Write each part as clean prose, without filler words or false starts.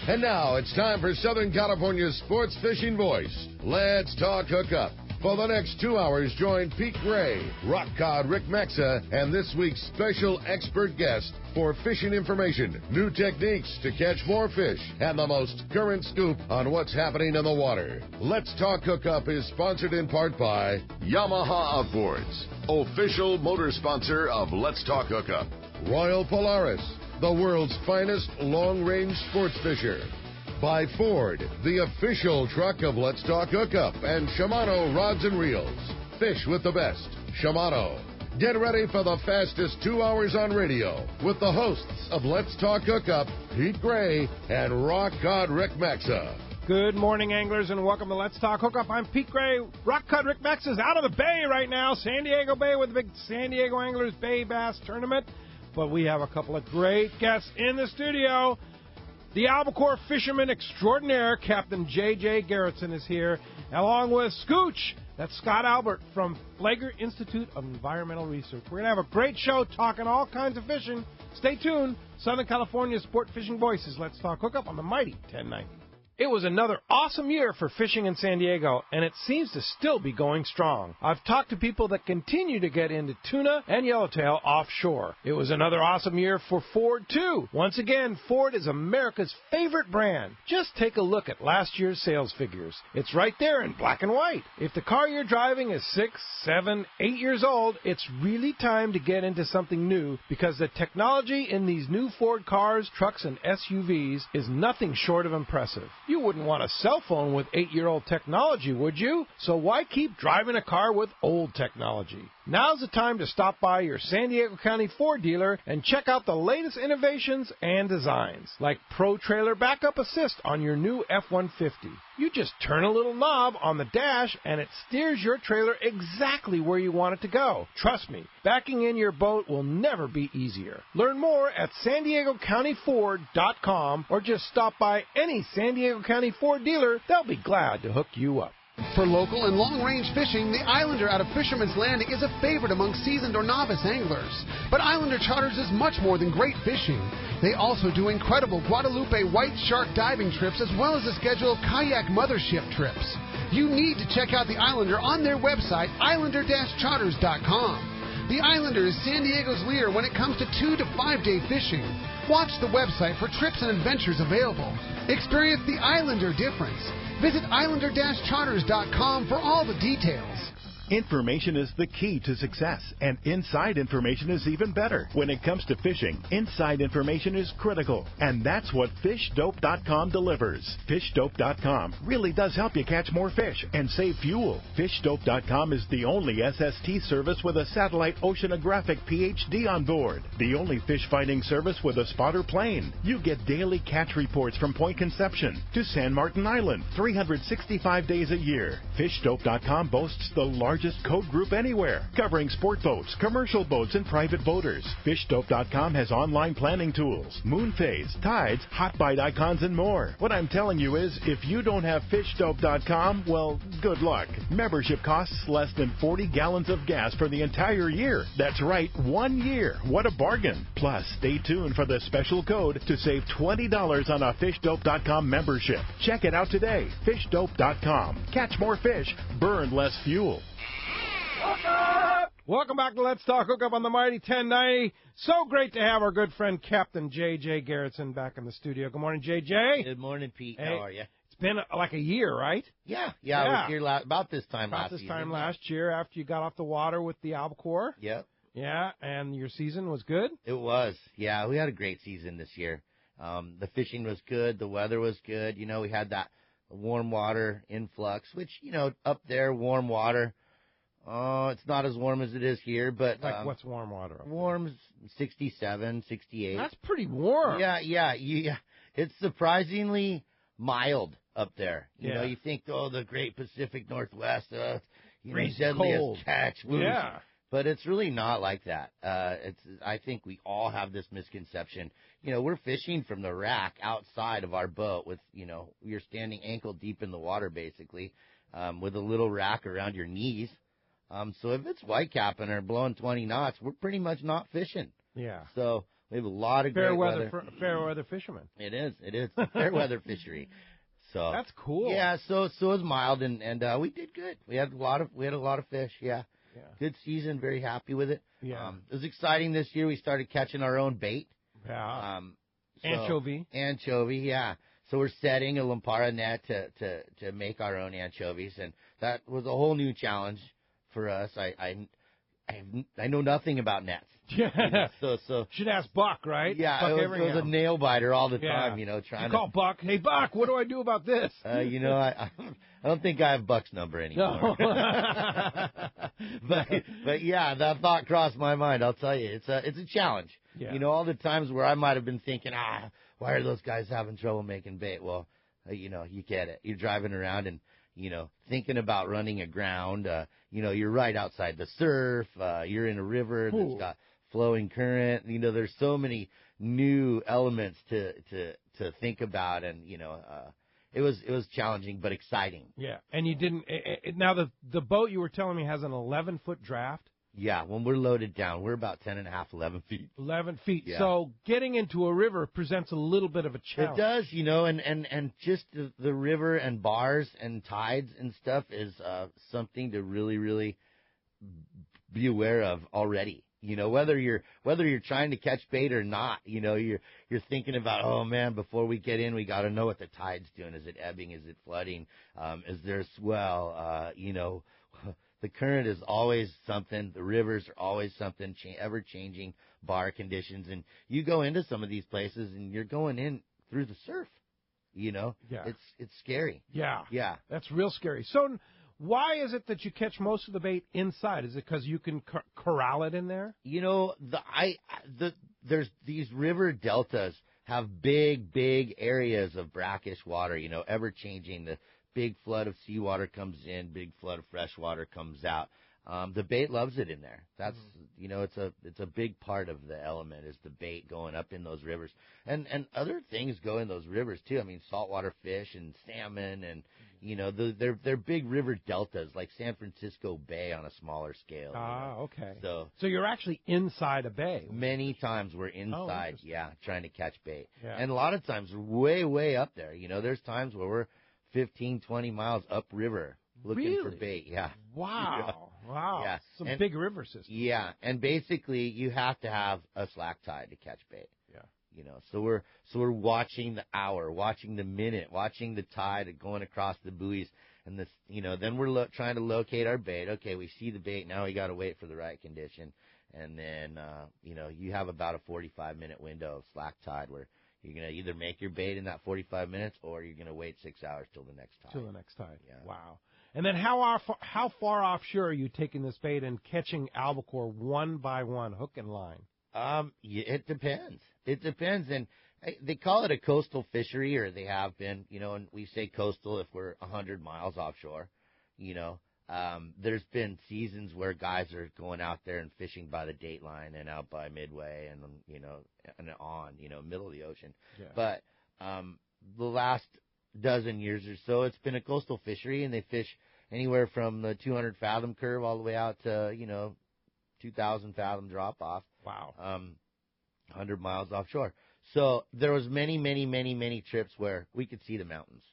And now it's time for Southern California's sports fishing voice. Let's talk hookup. For the next 2 hours, join Pete Gray, rock cod Rick Maxa, and this week's special expert guest for fishing information, new techniques to catch more fish, and the most current scoop on what's happening in the water. Let's Talk Hookup is sponsored in part by Yamaha Outboards, official motor sponsor of Let's Talk Hookup. Royal Polaris, the world's finest long-range sports fisher. By Ford, the official truck of Let's Talk Hookup, and Shimano Rods and Reels. Fish with the best. Shimano. Get ready for the fastest 2 hours on radio with the hosts of Let's Talk Hookup, Pete Gray and Rock Cod Rick Maxa. Good morning, anglers, and welcome to Let's Talk Hookup. I'm Pete Gray. Rock Cod Rick Maxa is out of the bay right now, San Diego Bay, with the big San Diego Anglers Bay Bass Tournament. But we have a couple of great guests in the studio. The Albacore Fisherman Extraordinaire, Captain J.J. Gerritsen, is here, along with Scootch. That's Scott Albert from Flagler Institute of Environmental Research. We're going to have a great show talking all kinds of fishing. Stay tuned. Southern California Sport Fishing Voices. Let's Talk Hookup on the mighty 1090. It was another awesome year for fishing in San Diego, and it seems to still be going strong. I've talked to people that continue to get into tuna and yellowtail offshore. It was another awesome year for Ford, too. Once again, Ford is America's favorite brand. Just take a look at last year's sales figures. It's right there in black and white. If the car you're driving is 6, 7, 8 years old, it's really time to get into something new, because the technology in these new Ford cars, trucks, and SUVs is nothing short of impressive. You wouldn't want a cell phone with 8-year-old technology, would you? So why keep driving a car with old technology? Now's the time to stop by your San Diego County Ford dealer and check out the latest innovations and designs, like Pro Trailer Backup Assist on your new F-150. You just turn a little knob on the dash and it steers your trailer exactly where you want it to go. Trust me, backing in your boat will never be easier. Learn more at SanDiegoCountyFord.com or just stop by any San Diego County Ford dealer. They'll be glad to hook you up. For local and long-range fishing, the Islander out of Fisherman's Landing is a favorite among seasoned or novice anglers. But Islander Charters is much more than great fishing. They also do incredible Guadalupe white shark diving trips as well as a schedule of kayak mothership trips. You need to check out the Islander on their website, islander-charters.com. The Islander is San Diego's leader when it comes to 2 to 5 day fishing. Watch the website for trips and adventures available. Experience the Islander difference. Visit islander-charters.com for all the details. Information is the key to success, and inside information is even better. When it comes to fishing, inside information is critical, and that's what FishDope.com delivers. FishDope.com really does help you catch more fish and save fuel. FishDope.com is the only SST service with a satellite oceanographic PhD on board, the only fish finding service with a spotter plane. You get daily catch reports from Point Conception to San Martin Island, 365 days a year. FishDope.com boasts the largest code group anywhere, covering sport boats, commercial boats, and private boaters. FishDope.com has online planning tools, moon phase, tides, hot bite icons, and more. What I'm telling you is, if you don't have FishDope.com, well, good luck. Membership costs less than 40 gallons of gas for the entire year. That's right, 1 year. What a bargain. Plus, stay tuned for the special code to save $20 on a FishDope.com membership. Check it out today. FishDope.com. Catch more fish, burn less fuel. Welcome back to Let's Talk Hookup on the mighty 1090. So great to have our good friend Captain J.J. Gerritsen back in the studio. Good morning, J.J. Good morning, Pete. Hey, how are you? It's been like a year, right? Yeah. I was here about this time last year. About this time last year after you got off the water with the Albacore. Yep. Yeah, and your season was good? It was. Yeah, we had a great season this year. The fishing was good. The weather was good. You know, we had that warm water influx, which, you know, up there, warm water. Oh, it's not as warm as it is here, but... Like, what's warm water? Warm's 67, 68. That's pretty warm. Yeah. It's surprisingly mild up there. You know, you think, the great Pacific Northwest, deadliest catch. Whoosh. Yeah. But it's really not like that. I think we all have this misconception. You know, we're fishing from the rack outside of our boat with, you know, you're standing ankle deep in the water, basically, with a little rack around your knees. So if it's whitecapping or blowing 20 knots, we're pretty much not fishing. Yeah. So We have a lot of fair great weather, fair weather fishermen. It is fair weather fishery. So that's cool. Yeah, so it was mild, and we did good. We had a lot of fish. Yeah. Good season. Very happy with it. Yeah. It was exciting this year. We started catching our own bait. Yeah. Anchovy. Yeah. So we're setting a Lampara net to make our own anchovies, and that was a whole new challenge for us. I know nothing about nets. Yeah. So should ask Buck, right? Yeah, Buck it was a nail biter all the time. Trying to call Buck. Hey, Buck, what do I do about this? I don't think I have Buck's number anymore. No. but yeah, that thought crossed my mind. I'll tell you, it's a challenge. Yeah. All the times where I might have been thinking, why are those guys having trouble making bait? Well, you get it. You're driving around and thinking about running aground. You're right outside the surf. You're in a river that's got flowing current. There's so many new elements to think about, and it was challenging but exciting. Yeah, and you didn't. Now the boat you were telling me has an 11-foot draft. Yeah, when we're loaded down, we're about 10.5, 11 feet. 11 feet. Yeah. So getting into a river presents a little bit of a challenge. It does, and just the river and bars and tides and stuff is something to really, really be aware of already. Whether you're trying to catch bait or not, you're thinking about, oh man, before we get in, we got to know what the tide's doing. Is it ebbing? Is it flooding? Is there a swell? The current is always something. The rivers are always something, ever-changing bar conditions. And you go into some of these places, and you're going in through the surf. Yeah. It's scary. Yeah. Yeah. That's real scary. So why is it that you catch most of the bait inside? Is it because you can corral it in there? There's these river deltas have big areas of brackish water, ever-changing. The big flood of seawater comes in, big flood of fresh water comes out. The bait loves it in there. That's it's a big part of the element is the bait going up in those rivers, and other things go in those rivers too. I mean, saltwater fish and salmon, and they're big river deltas like San Francisco Bay on a smaller scale. Okay. So you're actually inside a bay. Many times we're inside, trying to catch bait, and a lot of times we're way up there. There's times where we're 15, 20 miles upriver looking for bait. Yeah. Wow. Yeah. Wow. Yeah. Some big river system. Yeah. And basically you have to have a slack tide to catch bait. Yeah. So we're watching the hour, watching the minute, watching the tide going across the buoys, and then we're trying to locate our bait. Okay, we see the bait. Now we got to wait for the right condition. And then, you have about a 45-minute window of slack tide where you're going to either make your bait in that 45 minutes or you're going to wait 6 hours till the next tide. Yeah. Wow. And then how far offshore are you taking this bait and catching albacore one by one, hook and line? It depends. It depends. And they call it a coastal fishery, or they have been, and we say coastal if we're 100 miles offshore, There's been seasons where guys are going out there and fishing by the date line and out by Midway and, and on, middle of the ocean. Yeah. But the last dozen years or so, it's been a coastal fishery, and they fish anywhere from the 200 fathom curve all the way out to, 2,000 fathom drop off. Wow. 100 miles offshore. So there was many trips where we could see the mountains.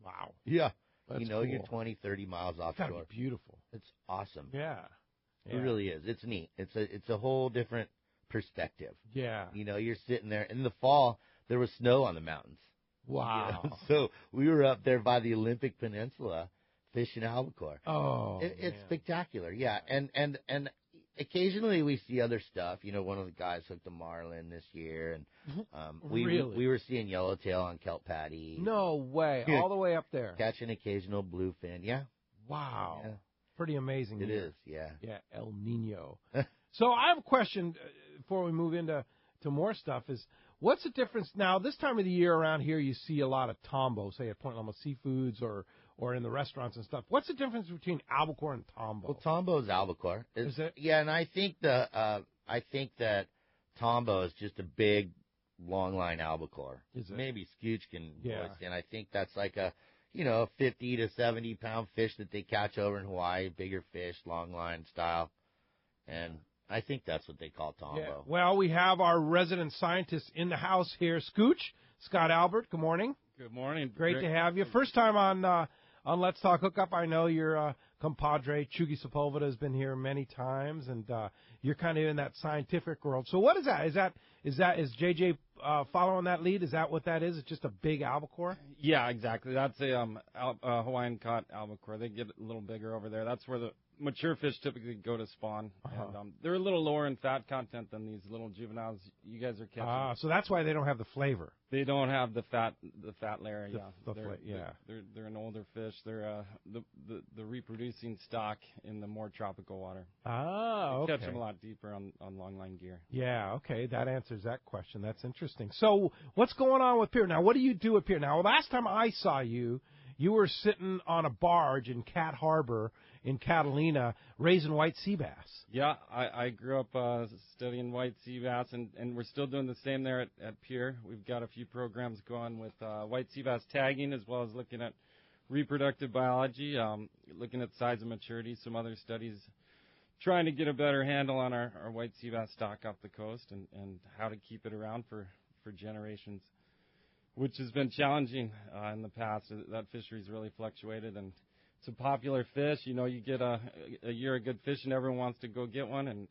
Wow. Yeah. That's you're cool. 20, 30 miles offshore. That'd be beautiful. It's awesome. Yeah. It really is. It's neat. It's a whole different perspective. Yeah. You're sitting there. In the fall, there was snow on the mountains. Wow. So we were up there by the Olympic Peninsula fishing albacore. Oh, it's spectacular. Yeah. And occasionally we see other stuff. One of the guys hooked a marlin this year, and we were seeing yellowtail on kelp patty. No way. All the way up there. Catch an occasional bluefin. Yeah. Wow. Yeah. Pretty amazing. It year. is. Yeah. Yeah. El Nino. So I have a question before we move into more stuff. Is what's the difference now? This time of the year around here, you see a lot of tombo, say at Point Loma Seafoods or in the restaurants and stuff. What's the difference between albacore and tombo? Well, tombo is albacore. Is it? Yeah, and I think that tombo is just a big, long line albacore. Is it? Maybe Scootch can Yeah. voice, and I think that's like a 50 to 70 pound fish that they catch over in Hawaii, bigger fish, long line style, and I think that's what they call Tombo. Yeah. Well, we have our resident scientist in the house here, Scootch, Scott Albert. Good morning. Good morning. Great to have you. First time on Let's Talk Hookup. I know your compadre, Chugi Sepulveda, has been here many times, and you're kind of in that scientific world. So what is that? Is JJ following that lead? Is that what that is? It's just a big albacore? Yeah, exactly. That's a Hawaiian caught albacore. They get a little bigger over there. That's where the mature fish typically go to spawn. And they're a little lower in fat content than these little juveniles you guys are catching. So that's why they don't have the flavor. They don't have the fat layer. Yeah. They're an older fish. They're the reproducing stock in the more tropical water. Okay. Catch them a lot deeper on longline gear. Yeah, okay. That answers that question. That's interesting. So what's going on with Pier? Now, what do you do at Pier? Now, last time I saw you, you were sitting on a barge in Cat Harbor in Catalina raising white sea bass. Yeah, I grew up studying white sea bass, and we're still doing the same there at Pier. We've got a few programs going with white sea bass tagging, as well as looking at reproductive biology, looking at size and maturity, some other studies, trying to get a better handle on our white sea bass stock off the coast and how to keep it around for generations, which has been challenging in the past. That fishery's really fluctuated, and it's a popular fish. You know, you get a year of good fishing, everyone wants to go get one,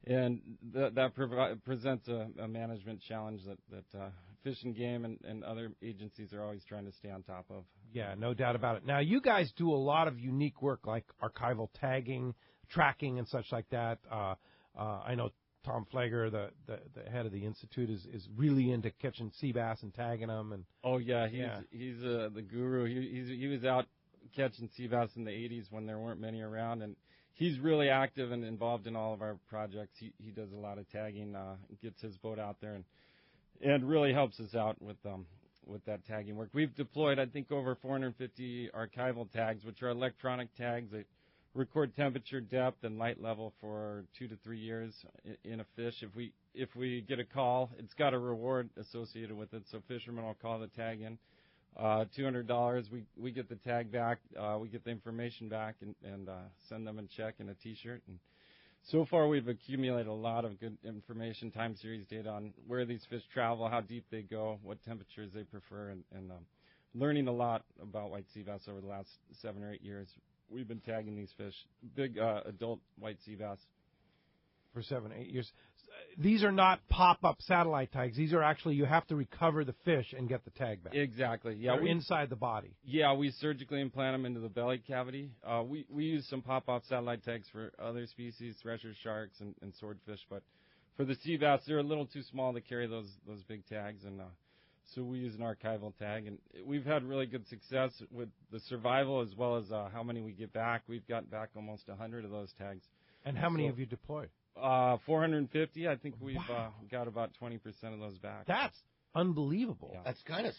and that presents a management challenge that Fish and Game and other agencies are always trying to stay on top of. Yeah, no doubt about it. Now, you guys do a lot of unique work like archival tagging, tracking, and such like that. I know Tom Flager, the head of the institute, is really into catching sea bass and tagging them. And he's the guru. He was out catching sea bass in the 80s when there weren't many around, and he's really active and involved in all of our projects. He does a lot of tagging, gets his boat out there, and really helps us out with that tagging work. We've deployed, I think, over 450 archival tags, which are electronic tags that record temperature, depth, and light level for 2 to 3 years in a fish. If we get a call, it's got a reward associated with it. So Fisherman will call the tag in, $200. We get the tag back, we get the information back, and send them a check and a T-shirt. And so far, we've accumulated a lot of good information, time series data on where these fish travel, how deep they go, what temperatures they prefer, and learning a lot about white sea bass over the last 7 or 8 years. We've been tagging these fish, big adult white sea bass. For 7, 8 years. These are not pop-up satellite tags. These are actually, you have to recover the fish and get the tag back. Exactly. Yeah, they're inside the body. Yeah, we surgically implant them into the belly cavity. We use some pop-up satellite tags for other species, thresher sharks and swordfish, but for the sea bass, they're a little too small to carry those big tags, and so we use an archival tag, and we've had really good success with the survival as well as how many we get back. We've got back almost 100 of those tags. And how many have you deployed? 450. I think we've got about 20% of those back. That's unbelievable. Yeah. That's kind of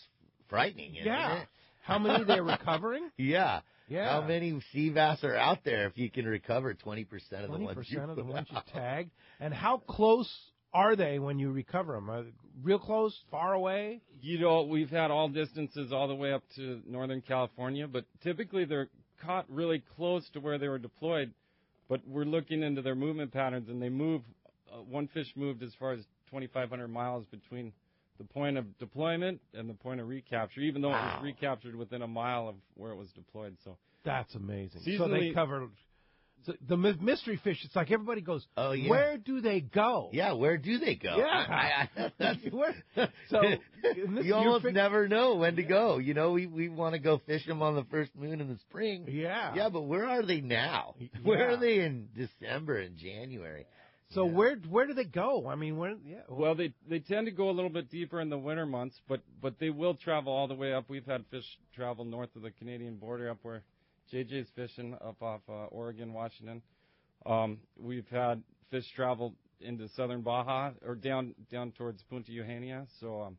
frightening, isn't it? How many they're recovering? Yeah. How many sea bass are out there if you can recover 20% of the ones you 20% of the ones you tagged? And how close are they when you recover them? Are they real close, far away? You know, we've had all distances all the way up to Northern California, but typically they're caught really close to where they were deployed. But we're looking into their movement patterns, and they move. One fish moved as far as 2,500 miles between the point of deployment and the point of recapture, even though it was recaptured within a mile of where it was deployed. So that's amazing. Seasonally, so they covered. So the mystery fish, it's like everybody goes, where do they go? Yeah, where do they go? Yeah. So you almost never know when to go. You know, we want to go fish them on the first moon in the spring. Yeah. Yeah, but where are they now? Where are they in December and January? So where do they go? I mean, Well, they tend to go a little bit deeper in the winter months, but they will travel all the way up. We've had fish travel north of the Canadian border up where JJ's fishing up off Oregon, Washington. We've had fish travel into southern Baja or down towards Punta Eugenia. So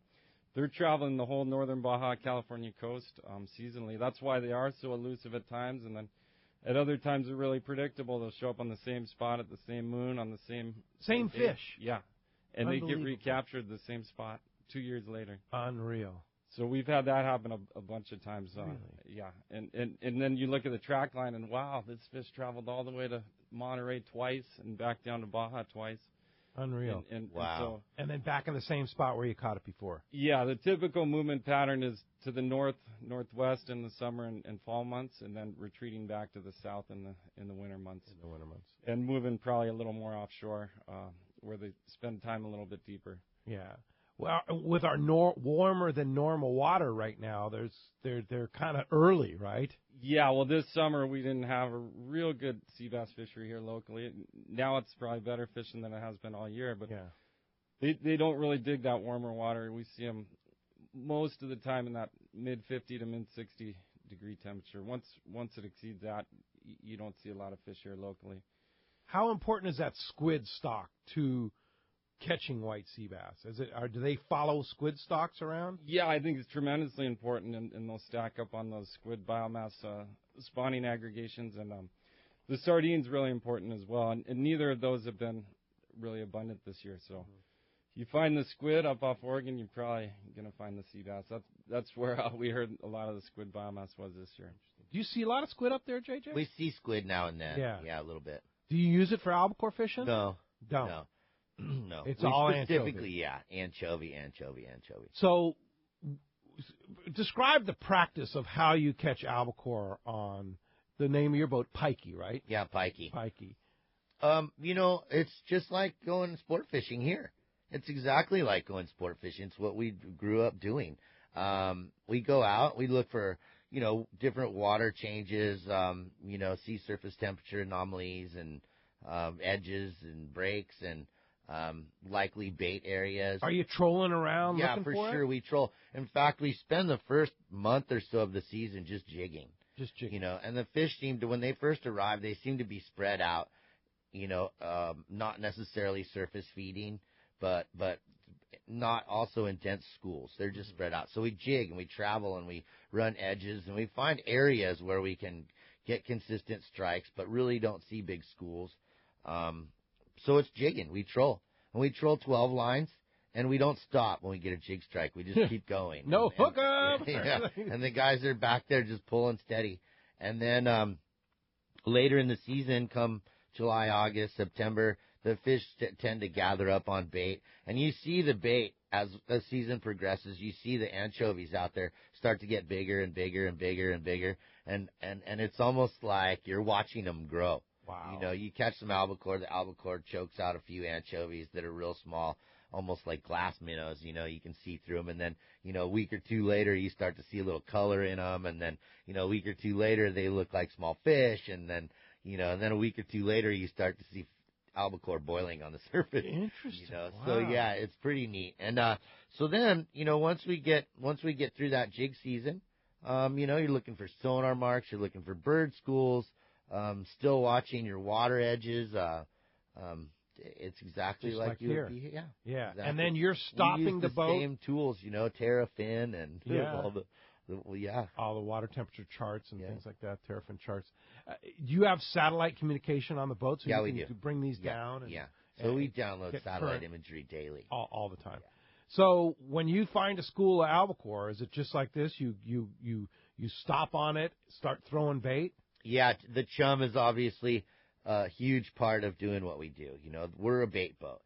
they're traveling the whole northern Baja, California coast seasonally. That's why they are so elusive at times. And then at other times they're really predictable. They'll show up on the same spot at the same moon on the same fish. Yeah. And they get recaptured the same spot 2 years later. Unreal. So we've had that happen a bunch of times. Really? Yeah. And then you look at the track line and, wow, this fish traveled all the way to Monterey twice and back down to Baja twice. Unreal. Wow. And then back in the same spot where you caught it before. Yeah, the typical movement pattern is to the northwest in the summer and fall months, and then retreating back to the south in the winter months. And moving probably a little more offshore, where they spend time a little bit deeper. Yeah. Well, with our warmer than normal water right now, they're kind of early, right? Yeah, well, this summer we didn't have a real good sea bass fishery here locally. Now it's probably better fishing than it has been all year, but they don't really dig that warmer water. We see them most of the time in that mid 50 to mid 60 degree temperature. Once it exceeds that, you don't see a lot of fish here locally. How important is that squid stock to catching white sea bass? Do they follow squid stocks around? Yeah, I think it's tremendously important, and they'll stack up on those squid biomass spawning aggregations, and the sardines really important as well. And neither of those have been really abundant this year. So you find the squid up off Oregon, you're probably going to find the sea bass. That's where we heard a lot of the squid biomass was this year. Do you see a lot of squid up there, JJ? We see squid now and then. Yeah, a little bit. Do you use it for albacore fishing? No. Don't. No. No. It's all specifically, anchovy. So describe the practice of how you catch albacore on the name of your boat, Pikey, right? Yeah, Pikey. Pikey. It's just like going sport fishing here. It's exactly like going sport fishing. It's what we grew up doing. We go out, we look for, different water changes, sea surface temperature anomalies and edges and breaks and likely bait areas. Are you trolling around looking for it? Yeah, for sure we troll. In fact, we spend the first month or so of the season just jigging. And the fish when they first arrive, they seem to be spread out, not necessarily surface feeding, but not also in dense schools. They're just spread out. So we jig and we travel and we run edges and we find areas where we can get consistent strikes, but really don't see big schools. So it's jigging. We troll. And we troll 12 lines, and we don't stop when we get a jig strike. We just keep going. Hookup! Yeah. And the guys are back there just pulling steady. And then later in the season, come July, August, September, the fish tend to gather up on bait. And you see the bait as the season progresses. You see the anchovies out there start to get bigger and bigger and bigger and bigger. And it's almost like you're watching them grow. Wow. You catch some albacore. The albacore chokes out a few anchovies that are real small, almost like glass minnows. You can see through them. And then, a week or two later, you start to see a little color in them. And then, a week or two later, they look like small fish. And then, and then a week or two later, you start to see albacore boiling on the surface. Interesting. Wow. So yeah, it's pretty neat. And so then, once we get through that jig season, you're looking for sonar marks, you're looking for bird schools. Still watching your water edges. It's exactly just like you here. would be. Yeah. Exactly. And then you're stopping the boat. Same tools, Terrafin and all the water temperature charts and things like that, Terrafin charts. Do you have satellite communication on the boat? So you can bring these down? And, So we download satellite imagery daily. All the time. Yeah. So when you find a school of albacore, is it just like this? You stop on it, start throwing bait? Yeah, the chum is obviously a huge part of doing what we do. We're a bait boat.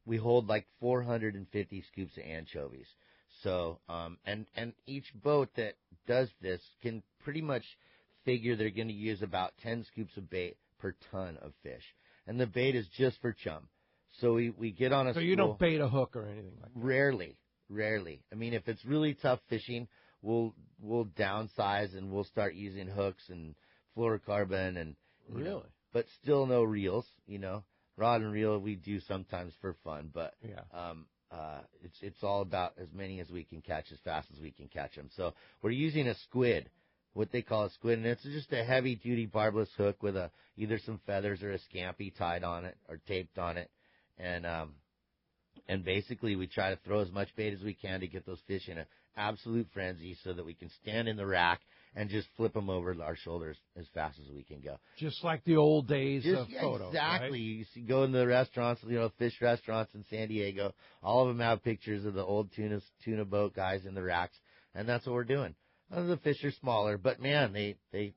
We hold like 450 scoops of anchovies. So, and each boat that does this can pretty much figure they're going to use about 10 scoops of bait per ton of fish. And the bait is just for chum. So we get on a So you don't bait a hook or anything like that? Rarely. I mean, if it's really tough fishing, we'll downsize and we'll start using hooks and fluorocarbon and but still no reels. Rod and reel we do sometimes for fun, but it's all about as many as we can catch as fast as we can catch them. So we're using a squid, what they call a squid, and it's just a heavy duty barbless hook with either some feathers or a scampi tied on it or taped on it, and basically we try to throw as much bait as we can to get those fish in an absolute frenzy so that we can stand in the rack and just flip them over our shoulders as fast as we can go. Just like the old days of photos, exactly. Right? You see, go in the restaurants, fish restaurants in San Diego. All of them have pictures of the old tuna boat guys in the racks, and that's what we're doing. The fish are smaller, but man, they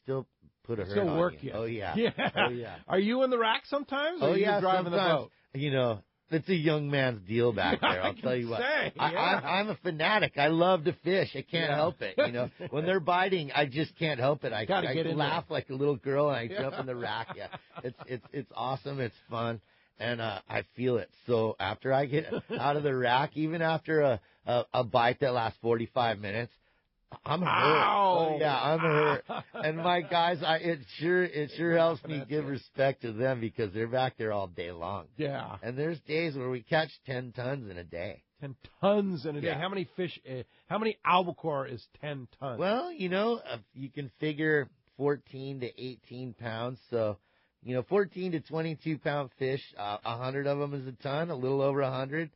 still put a hurt Still on work you. you. Oh, yeah. Yeah. Oh, yeah. Are you in the rack sometimes? Or Oh, are you yeah, driving the sometimes. boat? You know, it's a young man's deal back there. I'll tell you what. I'm a fanatic. I love to fish. I can't help it. You know, when they're biting, I just can't help it. I laugh like a little girl and I jump in the rack. Yeah, it's awesome. It's fun, and I feel it. So after I get out of the rack, even after a bite that lasts 45 minutes. I'm hurt. Oh, yeah, I'm hurt. And my guys, it sure helps me give respect to them because they're back there all day long. Yeah. And there's days where we catch 10 tons in a day. 10 tons in a day. Yeah. How many fish? How many albacore is 10 tons? Well, you know, you can figure 14 to 18 pounds. So, 14 to 22 pound fish. 100 of them is a ton. A little over 100.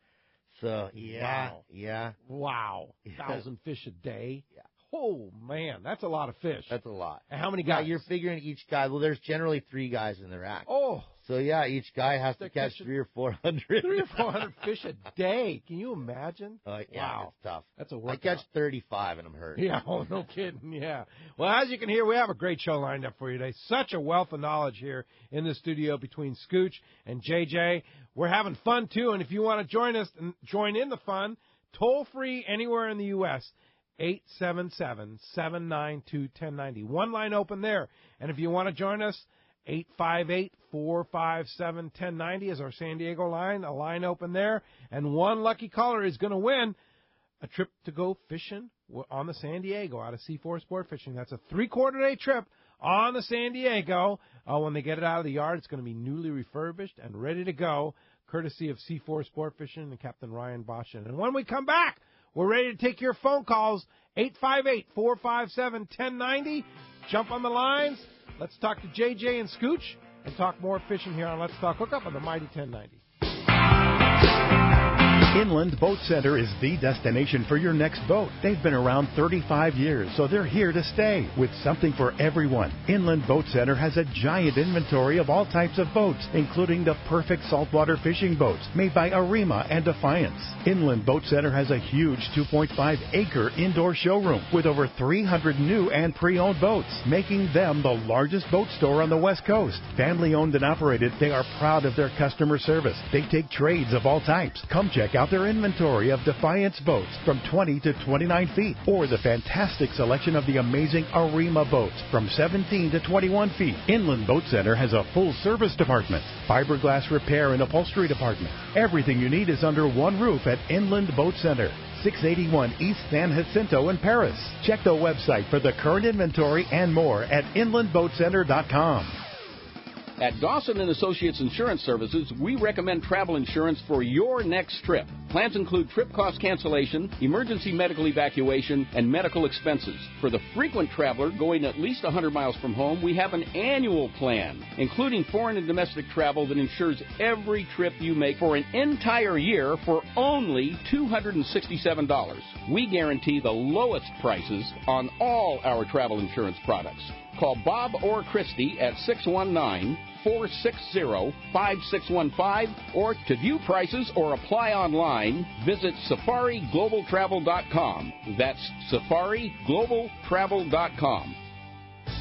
So, yeah. Wow. Yeah. Wow. 1,000 fish a day? Yeah. Oh, man. That's a lot of fish. That's a lot. And how many guys? Yeah, you're figuring each guy. Well, there's generally 3 guys in the rack. Oh. So, yeah, each guy has to catch 300 or 400. 300 or 400 fish a day. Can you imagine? Yeah, wow. It's tough. That's a workout. I catch 35 and I'm hurt. Yeah, oh, no kidding, yeah. Well, as you can hear, we have a great show lined up for you today. Such a wealth of knowledge here in the studio between Scootch and JJ. We're having fun, too, and if you want to join us and join in the fun, toll-free anywhere in the U.S., 877-792-1090. One line open there. And if you want to join us, 858-457-1090 is our San Diego line, a line open there. And one lucky caller is going to win a trip to go fishing on the San Diego out of C4 Sport Fishing. That's a 3/4-day trip on the San Diego. When they get it out of the yard, it's going to be newly refurbished and ready to go, courtesy of C4 Sport Fishing and Captain Ryan Boshin. And when we come back, we're ready to take your phone calls, 858-457-1090. Jump on the lines. Let's talk to JJ and Scootch and talk more fishing here on Let's Talk Hookup on the Mighty 1090. Inland Boat Center is the destination for your next boat. They've been around 35 years, so they're here to stay with something for everyone. Inland Boat Center has a giant inventory of all types of boats, including the perfect saltwater fishing boats made by Arima and Defiance. Inland Boat Center has a huge 2.5-acre indoor showroom with over 300 new and pre-owned boats, making them the largest boat store on the West Coast. Family owned and operated, they are proud of their customer service. They take trades of all types. Come check out their inventory of Defiance boats from 20 to 29 feet, or the fantastic selection of the amazing Arima boats from 17 to 21 feet. Inland Boat Center has a full service department, fiberglass repair and upholstery department. Everything you need is under one roof at Inland Boat Center, 681 East San Jacinto in Paris. Check the website for the current inventory and more at inlandboatcenter.com. At Dawson & Associates Insurance Services, we recommend travel insurance for your next trip. Plans include trip cost cancellation, emergency medical evacuation, and medical expenses. For the frequent traveler going at least 100 miles from home, we have an annual plan, including foreign and domestic travel that insures every trip you make for an entire year for only $267. We guarantee the lowest prices on all our travel insurance products. Call Bob or Christy at 619-460-5615, or to view prices or apply online, visit safariglobaltravel.com. That's safariglobaltravel.com.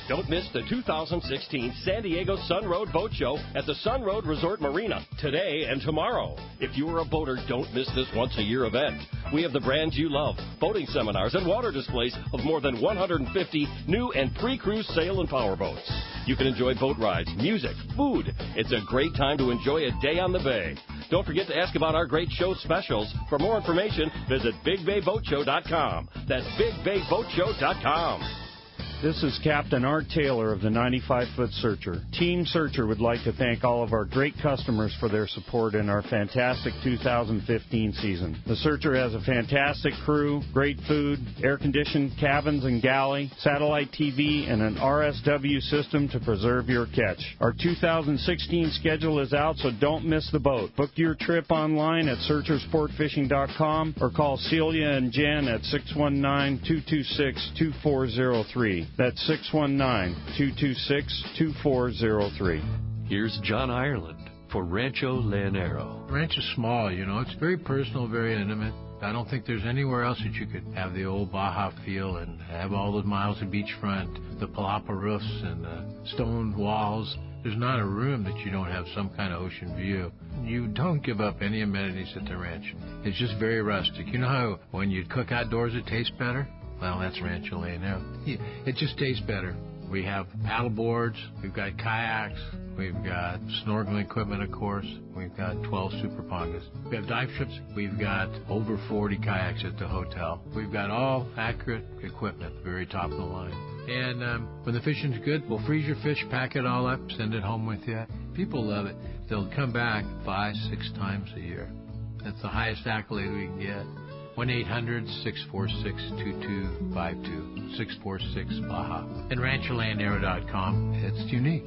Don't miss the 2016 San Diego Sun Road Boat Show at the Sun Road Resort Marina today and tomorrow. If you are a boater, don't miss this once-a-year event. We have the brands you love, boating seminars, and water displays of more than 150 new and pre-cruise sail and power boats. You can enjoy boat rides, music, food. It's a great time to enjoy a day on the bay. Don't forget to ask about our great show specials. For more information, visit BigBayBoatShow.com. That's BigBayBoatShow.com. This is Captain Art Taylor of the 95-Foot Searcher. Team Searcher would like to thank all of our great customers for their support in our fantastic 2015 season. The Searcher has a fantastic crew, great food, air-conditioned cabins and galley, satellite TV, and an RSW system to preserve your catch. Our 2016 schedule is out, so don't miss the boat. Book your trip online at searchersportfishing.com or call Celia and Jen at 619-226-2403. That's 619-226-2403. Here's John Ireland for Rancho Leonero. Ranch is small, It's very personal, very intimate. I don't think there's anywhere else that you could have the old Baja feel and have all those miles of beachfront, the palapa roofs and the stone walls. There's not a room that you don't have some kind of ocean view. You don't give up any amenities at the ranch. It's just very rustic. You know how when you cook outdoors it tastes better? Well, that's Rancho Leonero. It just tastes better. We have paddle boards, we've got kayaks, we've got snorkeling equipment, of course. We've got 12 super pongas. We have dive trips. We've got over 40 kayaks at the hotel. We've got all accurate equipment, very top of the line. And when the fishing's good, we'll freeze your fish, pack it all up, send it home with you. People love it. They'll come back 5-6 times a year. That's the highest accolade we can get. 1-800-646-2252, 646-BAJA. And RanchoLeonero.com. It's unique.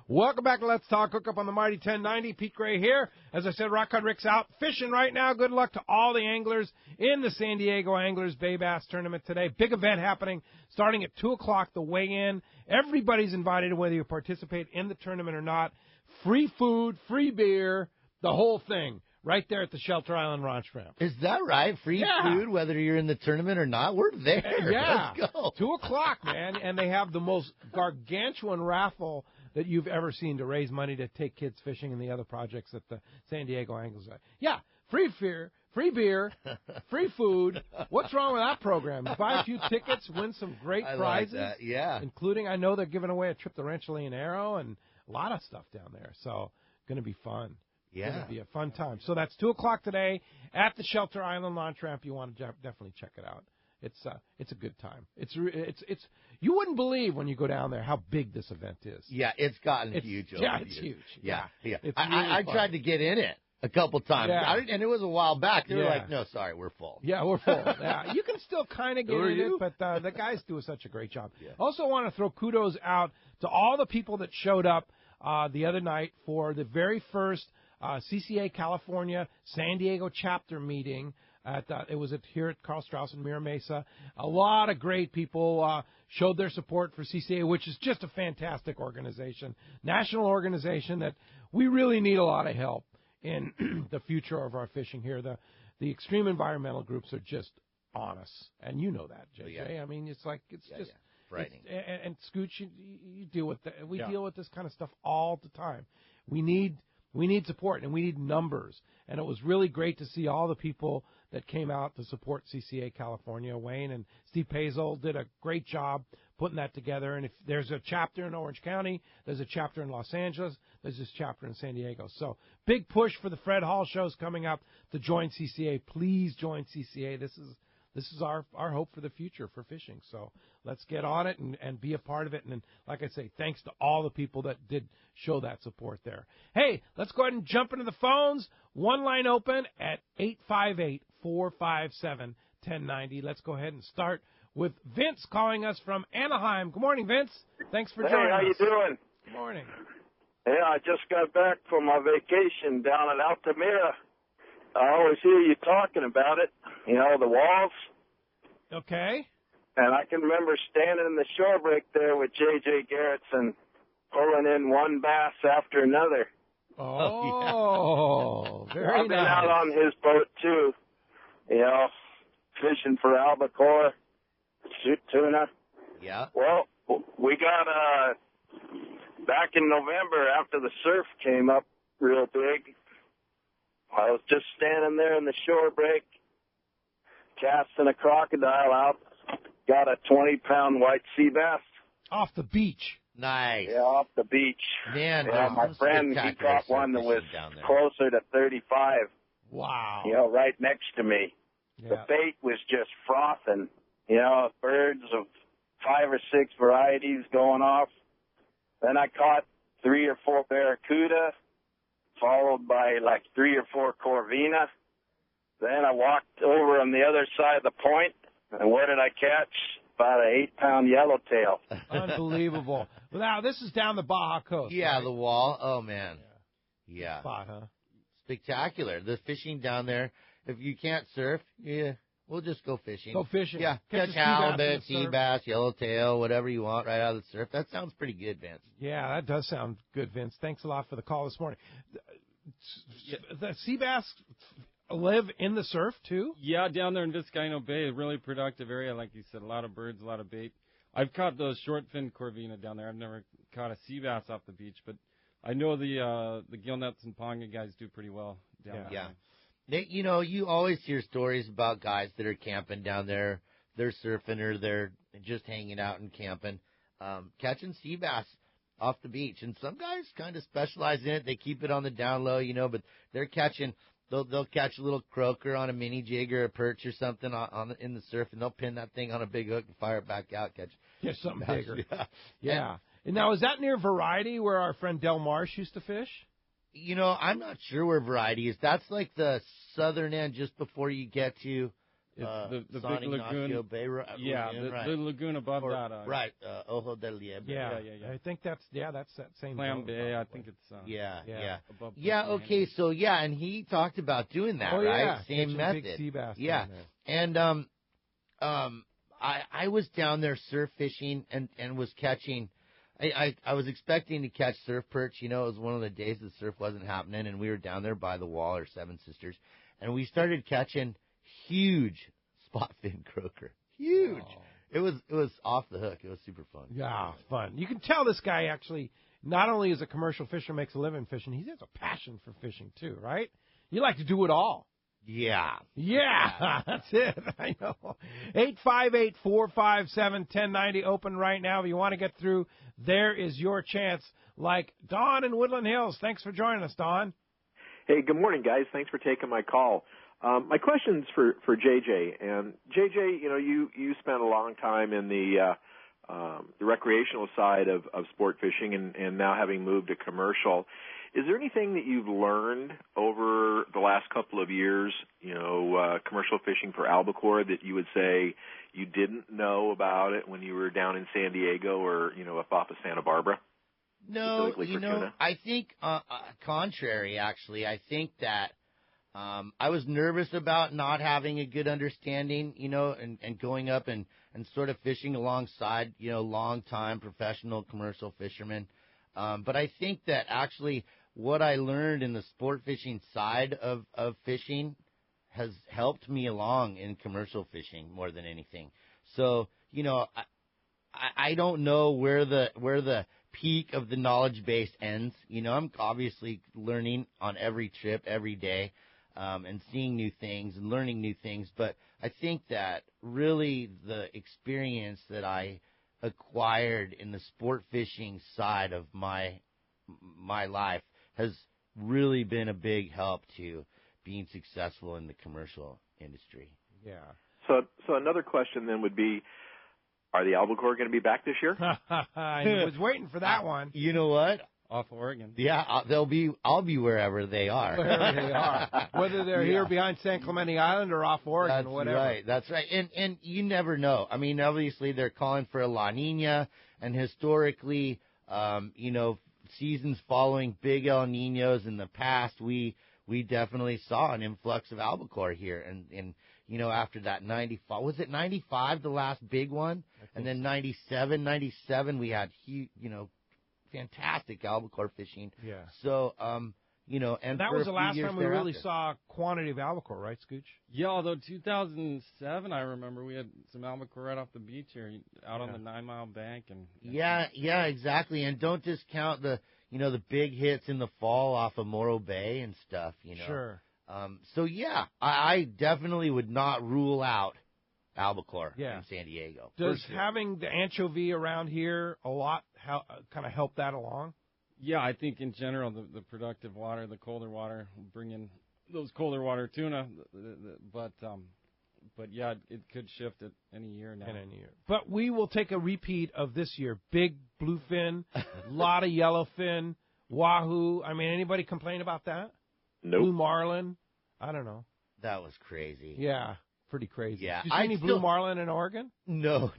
Welcome back to Let's Talk Hookup on the Mighty 1090. Pete Gray here. As I said, Rock Cod Rick's out fishing right now. Good luck to all the anglers in the San Diego Anglers Bay Bass Tournament today. Big event happening starting at 2 o'clock, the weigh-in. Everybody's invited, whether you participate in the tournament or not. Free food, free beer, the whole thing. Right there at the Shelter Island Launch Ramp. Is that right? Free food, whether you're in the tournament or not? We're there. Yeah. Let's go. 2 o'clock, man. And they have the most gargantuan raffle that you've ever seen to raise money to take kids fishing and the other projects that the San Diego Anglers are. Yeah, free beer, free food. What's wrong with that program? You buy a few tickets, win some great prizes. Like that. Yeah. Including, I know they're giving away a trip to Rancho Leonero and a lot of stuff down there. So, going to be fun. Yeah. It's going to be a fun time. So that's 2 o'clock today at the Shelter Island Launch Ramp. You want to definitely check it out. It's a good time. It's you wouldn't believe when you go down there how big this event is. Yeah, it's gotten huge. It's huge. Yeah. It's really I tried to get in it a couple times, and it was a while back. They were like, "No, sorry, we're full." Yeah, we're full. Yeah, you can still kind of get in it, but the guys do such a great job. Yeah. Also, want to throw kudos out to all the people that showed up the other night for the very first CCA California San Diego chapter meeting. It was here at Carl Strauss in Mira Mesa. A lot of great people showed their support for CCA, which is just a fantastic organization, national organization that we really need a lot of help in the future of our fishing here. The extreme environmental groups are just on us, and you know that, JJ. Yeah. I mean, it's just frightening. And Scootch, you deal with that. We deal with this kind of stuff all the time. We need support, and we need numbers. And it was really great to see all the people that came out to support CCA California. Wayne and Steve Pazel did a great job putting that together. And if there's a chapter in Orange County, there's a chapter in Los Angeles, there's this chapter in San Diego. So big push for the Fred Hall shows coming up to join CCA. Please join CCA. This is our hope for the future for fishing. So let's get on it and be a part of it. And like I say, thanks to all the people that did show that support there. Hey, let's go ahead and jump into the phones. One line open at 858-457-1090. Let's go ahead and start with Vince calling us from Anaheim. Good morning, Vince. Thanks for joining us. Hey, how you doing? Good morning. Yeah, I just got back from my vacation down in Altamira. I always hear you talking about it, the walls. Okay. And I can remember standing in the shore break there with J.J. Gerritsen pulling in one bass after another. Oh, yeah. Very I've been nice. out on his boat, too, fishing for albacore, shoot tuna. Yeah. Well, we got, back in November after the surf came up real big, I was just standing there in the shore break, casting a crocodile out, got a 20-pound white sea bass. Off the beach. Nice. Yeah, off the beach. Man, my friend, he caught one that was closer to 35. Wow. Right next to me. Yeah. The bait was just frothing. Birds of 5 or 6 varieties going off. Then I caught 3 or 4 barracuda, followed by like 3 or 4 corvina. Then I walked over on the other side of the point, and what did I catch? About an 8-pound yellowtail. Unbelievable. Now, this is down the Baja coast. Yeah, right? the wall. Oh, man. Yeah. Spot, huh? Spectacular. The fishing down there. If you can't surf, we'll just go fishing. Go fishing. Yeah, catch halibut, sea bass, yellowtail, whatever you want right out of the surf. That sounds pretty good, Vince. Yeah, that does sound good, Vince. Thanks a lot for the call this morning. the sea bass live in the surf, too? Yeah, down there in Vizcaíno Bay, a really productive area. Like you said, a lot of birds, a lot of bait. I've caught those short-fin corvina down there. I've never caught a sea bass off the beach, but I know the gillnets and ponga guys do pretty well down there. Yeah. You always hear stories about guys that are camping down there. They're surfing or they're just hanging out and camping, catching sea bass off the beach. And some guys kind of specialize in it. They keep it on the down low, but they're catching. They'll catch a little croaker on a mini jig or a perch or something in the surf, and they'll pin that thing on a big hook and fire it back out. Catch something bass. bigger. Yeah. And now, is that near Variety where our friend Del Marsh used to fish? I'm not sure where Variety is. That's like the southern end just before you get to the San big lagoon. Ignacio Bay. The lagoon above that. Right, Ojo del Liebre. Yeah. I think that's that same Clam Bay. I think it's above okay, so and he talked about doing that, right? Same method. Big sea bass and I was down there surf fishing and was catching. I was expecting to catch surf perch. It was one of the days the surf wasn't happening, and we were down there by the wall, or Seven Sisters, and we started catching huge spot fin croaker. Huge. Oh. It was off the hook. It was super fun. Yeah, fun. You can tell this guy actually not only is a commercial fisher, makes a living fishing, he has a passion for fishing too, right? You like to do it all. Yeah. That's it. I know. 858-457-1090 open right now. If you want to get through, there is your chance. Like Don in Woodland Hills. Thanks for joining us, Don. Hey, good morning, guys. Thanks for taking my call. My question's for JJ. And JJ, you spent a long time in the recreational side of sport fishing and now having moved to commercial. Is there anything that you've learned over the last couple of years, commercial fishing for albacore, that you would say you didn't know about it when you were down in San Diego or, up off of Santa Barbara? No, I think contrary, actually. I think that I was nervous about not having a good understanding, and going up and sort of fishing alongside, long-time professional commercial fishermen. But I think that actually what I learned in the sport fishing side of fishing has helped me along in commercial fishing more than anything. So, I don't know where the peak of the knowledge base ends. I'm obviously learning on every trip, every day, and seeing new things and learning new things. But I think that really the experience that I acquired in the sport fishing side of my life has really been a big help to being successful in the commercial industry. Yeah. So another question then would be, are the albacore going to be back this year? I was waiting for that one. You know what? Off Oregon. Yeah, I'll be wherever they are. Wherever they are. Whether they're here behind San Clemente Island or off Oregon, whatever. That's right. And you never know. I mean, obviously they're calling for a La Nina, and historically, seasons following big El Niños in the past, we definitely saw an influx of albacore here. And after that 95, was it 95, the last big one? And then 97, we had fantastic albacore fishing. Yeah. So, and that was the last time we really saw quantity of albacore, right, Scootch? Yeah, although 2007, I remember we had some albacore right off the beach here, out on the 9 Mile bank, and yeah, exactly. And don't discount the big hits in the fall off of Morro Bay and stuff. Sure. So yeah, I definitely would not rule out albacore in San Diego. Does having the anchovy around here a lot kind of help that along? Yeah, I think in general the productive water, the colder water, will bring in those colder water tuna. But yeah, it could shift at any year now. But we will take a repeat of this year. Big bluefin, a lot of yellowfin, wahoo. I mean, anybody complain about that? Nope. Blue marlin. I don't know. That was crazy. Yeah. Pretty crazy. Yeah. Did you see any blue marlin in Oregon? No.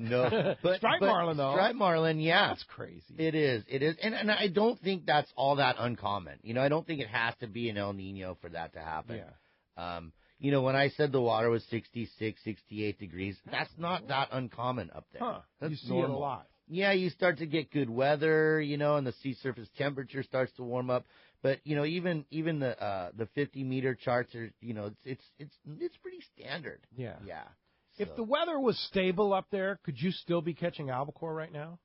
But striped marlin, though. Striped marlin, yeah. That's crazy. It is. And I don't think that's all that uncommon. I don't think it has to be an El Nino for that to happen. Yeah. When I said the water was 66, 68 degrees, that's not that uncommon up there. Huh. That's you see normal. it a lot. Yeah, you start to get good weather, and the sea surface temperature starts to warm up. But even the 50-meter charts are, it's pretty standard. Yeah. Yeah. If So, the weather was stable up there, could you still be catching albacore right now?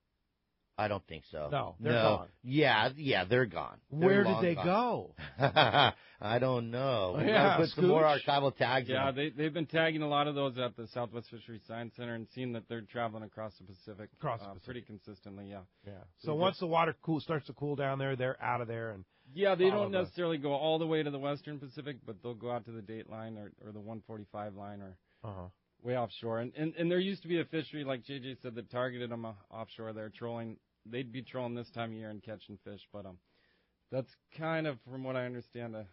I don't think so. No, they're gone. Yeah, they're gone. Where did they go? I don't know. We Yeah, gotta put some more Scootch? archival tags. Yeah, in. they've been tagging a lot of those at the Southwest Fisheries Science Center and seen that they're traveling across the Pacific, pretty consistently. Yeah. Yeah. So once the water starts to cool down there, they're out of there and. Yeah, they don't necessarily go all the way to the Western Pacific, but they'll go out to the date line or the 145 line or way offshore. And there used to be a fishery, like JJ said, that targeted them offshore. They're trolling. They'd be trolling this time of year and catching fish, but that's kind of, from what I understand, a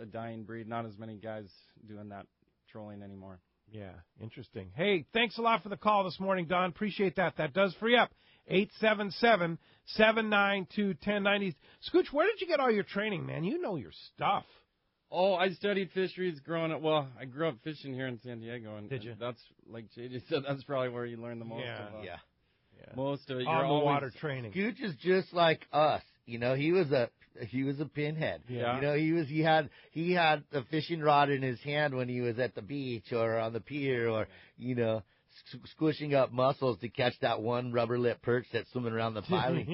dying breed. Not as many guys doing that trolling anymore. Yeah, interesting. Hey, thanks a lot for the call this morning, Don. Appreciate that. That does free up. 877-792-1090. Scootch, where did you get all your training, man? You know your stuff. Oh, I studied fisheries growing up. Well, I grew up fishing here in San Diego. And, did you? And that's, like JJ said, that's probably where you learn the most of Yeah. Most of it. On the water training. Scootch is just like us. He was a pinhead. Yeah. He had a fishing rod in his hand when he was at the beach or on the pier or squishing up mussels to catch that one rubber lip perch that's swimming around the piling.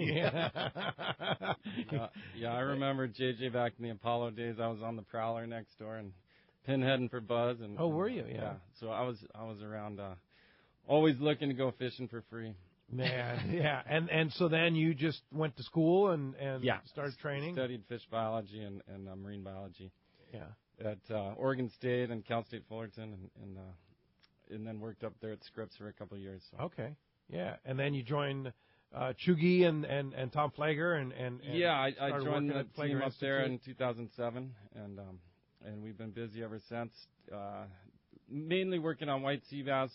Yeah, I remember JJ back in the Apollo days. I was on the prowler next door and pinheading for buzz. And were you? Yeah. So I was around, always looking to go fishing for free. Man, yeah. And so then you just went to school and started training? Studied fish biology and marine biology. Yeah. At Oregon State and Cal State Fullerton and then worked up there at Scripps for a couple of years. So. Okay. Yeah. And then you joined Chugi and Tom Flager and yeah, I joined the team up there in Institute. 2007 and we've been busy ever since. Mainly working on white sea bass,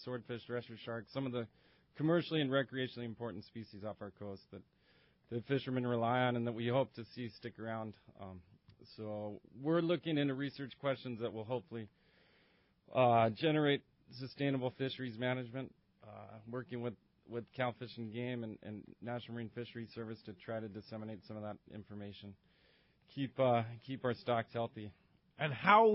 swordfish, terrestrial sharks, some of the commercially and recreationally important species off our coast that the fishermen rely on and that we hope to see stick around. So we're looking into research questions that will hopefully generate sustainable fisheries management, working with Cal Fish and Game and National Marine Fisheries Service to try to disseminate some of that information, keep our stocks healthy. And how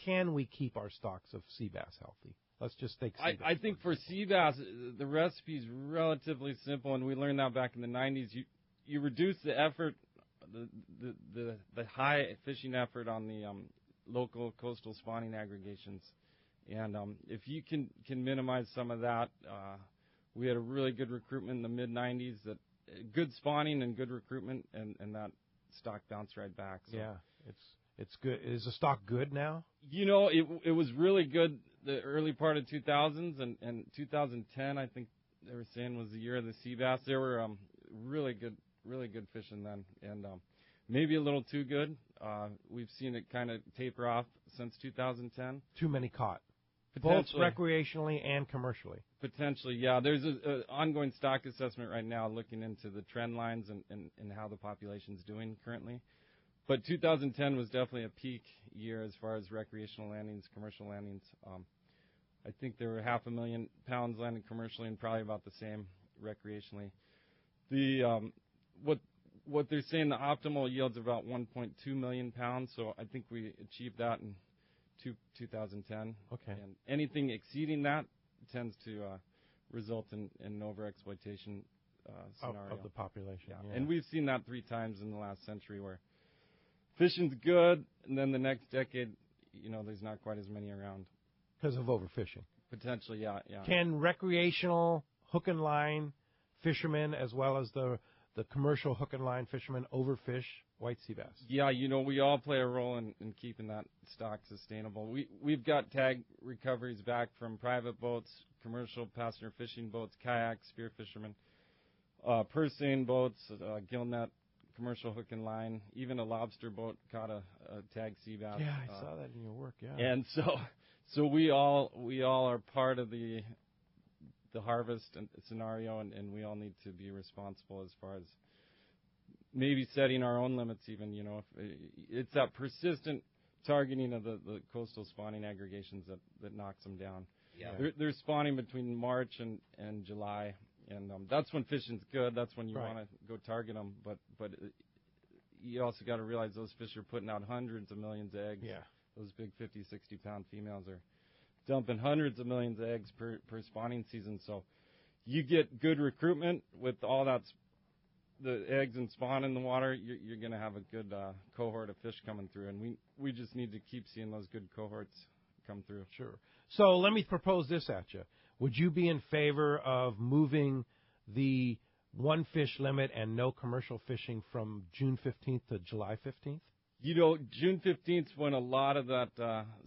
can we keep our stocks of sea bass healthy? Let's just take sea bass. I think for sea bass, the recipe is relatively simple, and we learned that back in the 90s. You reduce the effort, the high fishing effort on the local coastal spawning aggregations, and if you can minimize some of that, we had a really good recruitment in the mid 90s. That good spawning and good recruitment, and that stock bounced right back. So. Yeah, it's good. Is the stock good now? It was really good the early part of 2000s and 2010. I think they were saying was the year of the sea bass. There were really good fishing then, and maybe a little too good. We've seen it kind of taper off since 2010. Too many caught, both recreationally and commercially. Potentially, yeah. There's an ongoing stock assessment right now looking into the trend lines and how the population's doing currently. But 2010 was definitely a peak year as far as recreational landings, commercial landings. I think there were 500,000 pounds landed commercially and probably about the same recreationally. The what they're saying, the optimal yield's about 1.2 million pounds. So I think we achieved that in 2010. Okay. And anything exceeding that tends to result in an overexploitation scenario of the population. Yeah. And we've seen that 3 times in the last century where fishing's good, and then the next decade, there's not quite as many around. Because of overfishing. Potentially, yeah. Can recreational hook and line fishermen, as well as the commercial hook and line fishermen, overfish white sea bass? Yeah, we all play a role in keeping that stock sustainable. We've got tag recoveries back from private boats, commercial passenger fishing boats, kayaks, spear fishermen, purse seine boats, gill net, commercial hook and line, even a lobster boat caught a tag sea bass. Yeah, I saw that in your work. Yeah. And so we all are part of the harvest scenario, and we all need to be responsible as far as maybe setting our own limits. Even if it's that persistent targeting of the coastal spawning aggregations that knocks them down. Yeah. They're spawning between March and July, And that's when fishing's good. That's when you Right. want to go target them. But you also got to realize those fish are putting out hundreds of millions of eggs. Yeah. Those big 50, 60-pound females are dumping hundreds of millions of eggs per spawning season. So you get good recruitment with all the eggs and spawn in the water. You're going to have a good cohort of fish coming through. And we just need to keep seeing those good cohorts come through. Sure. So let me propose this at you. Would you be in favor of moving the one fish limit and no commercial fishing from June 15th to July 15th? You know, June 15th is when a lot of that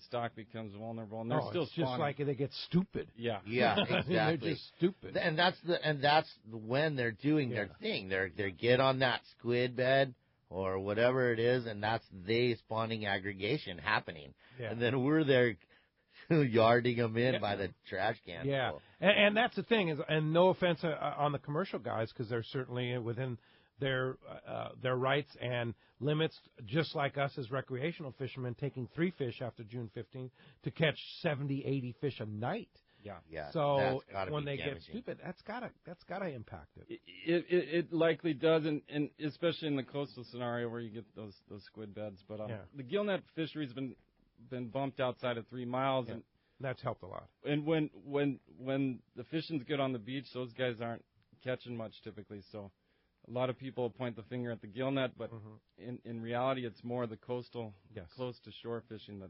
stock becomes vulnerable, and they're still it's spawning. just like they get stupid. Yeah. Yeah, exactly. They're just stupid. And that's when they're doing their thing. They get on that squid bed or whatever it is, and that's they spawning aggregation happening. Yeah. And then we're there yarding them in by the trash can. Yeah, full. and that's the thing is, and no offense on the commercial guys, because they're certainly within their rights and limits, just like us as recreational fishermen, taking 3 fish after June 15th to catch 70, 80 fish a night. Yeah. So that's gotta when be they damaging. get stupid, that's gotta impact it. It likely does, and especially in the coastal scenario where you get those squid beds. But the gillnet fishery's been bumped outside of 3 miles, and that's helped a lot. And when the fishing's good on the beach, those guys aren't catching much typically. So a lot of people point the finger at the gillnet, but in reality, it's more the coastal, close to shore fishing that.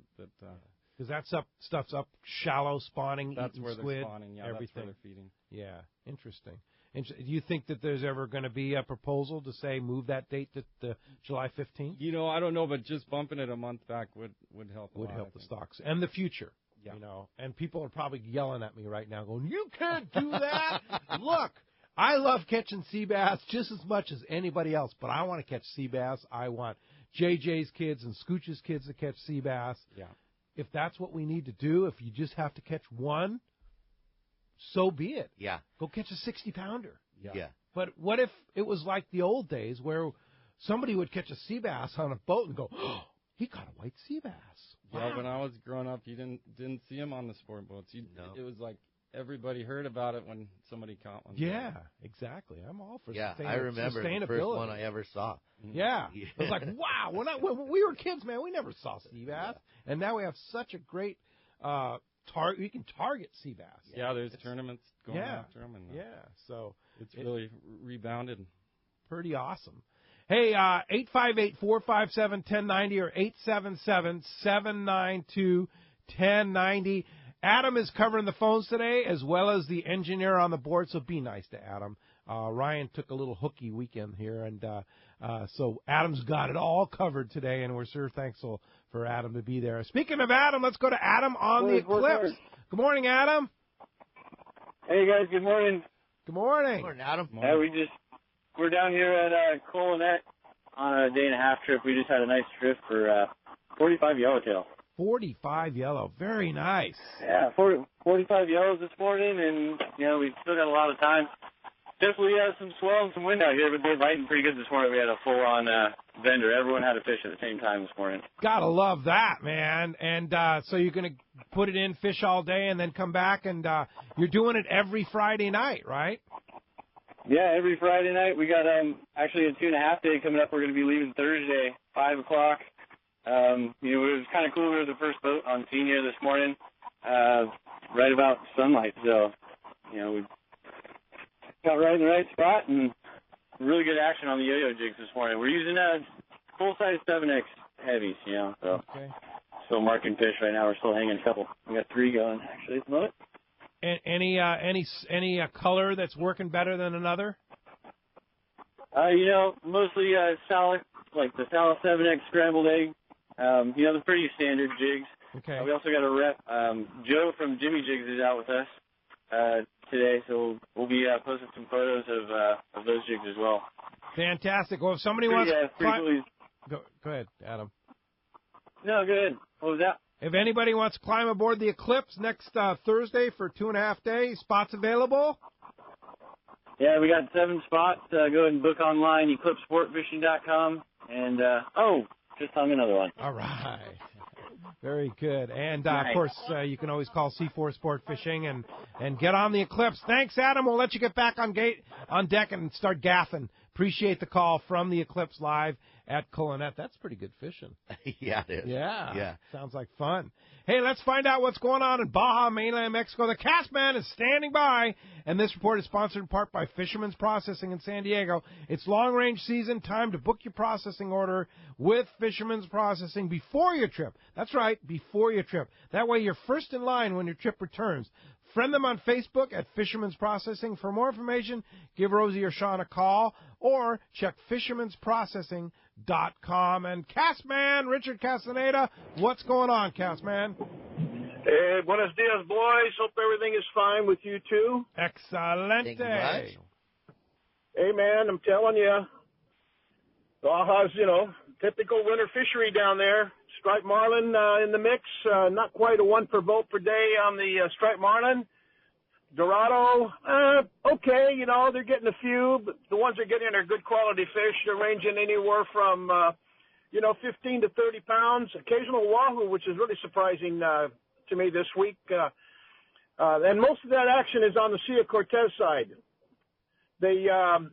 Because stuff's up shallow, spawning, that's eating where squid, they're spawning. Yeah, everything. That's where they're feeding. Yeah, interesting. Do you think that there's ever going to be a proposal to say move that date to July 15th? You know, I don't know, but just bumping it a month back would help. Would help the stocks and the future. Yeah. You know, and people are probably yelling at me right now, going, "You can't do that." Look, I love catching sea bass just as much as anybody else, but I want to catch sea bass. I want JJ's kids and Scooch's kids to catch sea bass. Yeah. If that's what we need to do, if you just have to catch one, so be it. Yeah. Go catch a 60-pounder. Yeah. But what if it was like the old days where somebody would catch a sea bass on a boat and go, "Oh, he caught a white sea bass." Wow. Yeah, when I was growing up, you didn't see them on the sport boats. It was like everybody heard about it when somebody caught one. Yeah, exactly. I'm all for I remember the first one I ever saw. Yeah. It was like, wow. When we were kids, man, we never saw sea bass. And now we have such a great we can target sea bass. Yeah, there's tournaments going after them. And, so it's really rebounded. Pretty awesome. Hey, 858-457-1090 or 877-792-1090. Adam is covering the phones today as well as the engineer on the board, so be nice to Adam. Ryan took a little hooky weekend here, and so Adam's got it all covered today, and we're sure thankful for Adam to be there. Speaking of Adam, let's go to Adam on the Eclipse. Good morning, Adam. Hey, guys. Good morning. Good morning. Good morning, Adam. We're down here at Colonet on a day-and-a-half trip. We just had a nice trip for 45 yellowtail. 45 yellow. Very nice. Yeah, 45 yellows this morning, and, we've still got a lot of time. Definitely some swell and some wind out here, but they're lighting pretty good this morning. We had a full-on vendor. Everyone had a fish at the same time this morning. Gotta love that, man. And so you're going to put it in, fish all day, and then come back, and you're doing it every Friday night, right? Yeah, every Friday night. We got actually a 2.5 day coming up. We're going to be leaving Thursday, 5 o'clock. It was kind of cool. We were the first boat on scene here this morning, right about sunlight. So, we got right in the right spot and really good action on the yo-yo jigs this morning. We're using full-size 7X heavies, so still marking fish right now. We're still hanging a couple. We got 3 going, actually, at the moment. Any color that's working better than another? Mostly solid, like the Sal 7X scrambled egg. The pretty standard jigs. Okay. We also got a rep. Joe from Jimmy Jigs is out with us today, so we'll be posting some photos of those jigs as well. Fantastic. Well, if somebody wants go ahead, Adam. No, go ahead. What was that? If anybody wants to climb aboard the Eclipse next Thursday for 2.5 days, spots available? Yeah, we got 7 spots. Go ahead and book online, eclipsesportfishing.com. And, just hung another one. All right. Very good. And, Nice. of course, you can always call C4 Sport Fishing and get on the Eclipse. Thanks, Adam. We'll let you get back on deck and start gaffing. Appreciate the call from the Eclipse live at Colonet. That's pretty good fishing. Yeah, it is. Yeah. Sounds like fun. Hey, let's find out what's going on in Baja, mainland Mexico. The Castman is standing by, and this report is sponsored in part by Fisherman's Processing in San Diego. It's long-range season. Time to book your processing order with Fisherman's Processing before your trip. That's right, before your trip. That way you're first in line when your trip returns. Friend them on Facebook at Fisherman's Processing. For more information, give Rosie or Sean a call or check fishermansprocessing.com. And Castman, Richard Castaneda, what's going on, Castman? Hey, buenos dias, boys. Hope everything is fine with you, too. Excelente. Hey, man, I'm telling you, Baja's, typical winter fishery down there. Striped marlin in the mix, not quite a one per boat per day on the striped marlin. Dorado, okay, they're getting a few, but the ones they're getting are good quality fish. They're ranging anywhere from, 15 to 30 pounds. Occasional wahoo, which is really surprising to me this week. And most of that action is on the Sea of Cortez side. The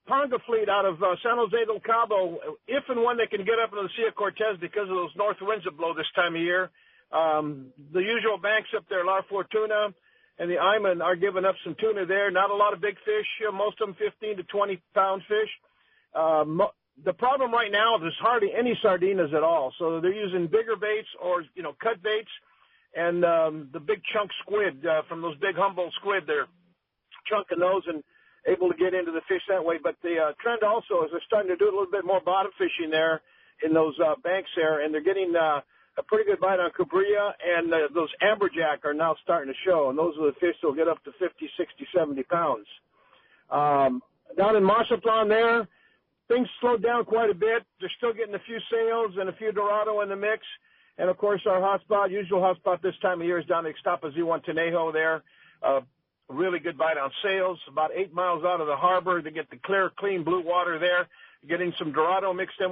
Ponga fleet out of San Jose del Cabo, if and when they can get up into the Sea of Cortez because of those north winds that blow this time of year, the usual banks up there, La Fortuna and the Iman, are giving up some tuna there. Not a lot of big fish, most of them 15 to 20-pound fish. The problem right now is there's hardly any sardinas at all, so they're using bigger baits or, cut baits, and the big chunk squid from those big Humboldt squid, they're chunking those and able to get into the fish that way. But the trend also is they're starting to do a little bit more bottom fishing there in those banks there, and they're getting a pretty good bite on Cabrilla, and those amberjack are now starting to show, and those are the fish that will get up to 50, 60, 70 pounds. Down in Mazatlan there, things slowed down quite a bit. They're still getting a few sails and a few Dorado in the mix. And, of course, our usual hotspot this time of year is down at Ixtapa Zihuatanejo there. Really good bite on sails, about 8 miles out of the harbor. They get the clear, clean blue water there, getting some Dorado mixed in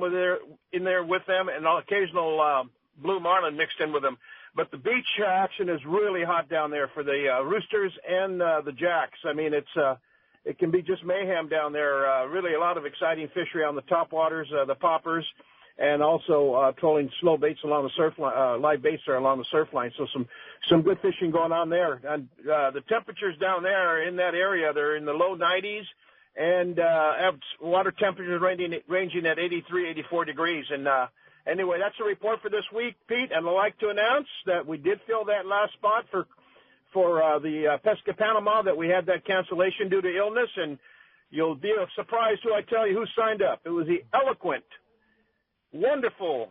there with them, and occasional blue marlin mixed in with them. But the beach action is really hot down there for the roosters and the jacks. I mean, it can be just mayhem down there. Really a lot of exciting fishery on the topwaters, the poppers, and also trolling slow baits along the surf line, live baits are along the surf line. So some good fishing going on there. And the temperatures down there in that area, they're in the low 90s, and water temperatures ranging at 83, 84 degrees. And anyway, that's a report for this week, Pete. And I'd like to announce that we did fill that last spot for the Pesca Panama, that we had that cancellation due to illness. And you'll be surprised who I tell you who signed up. It was the eloquent, wonderful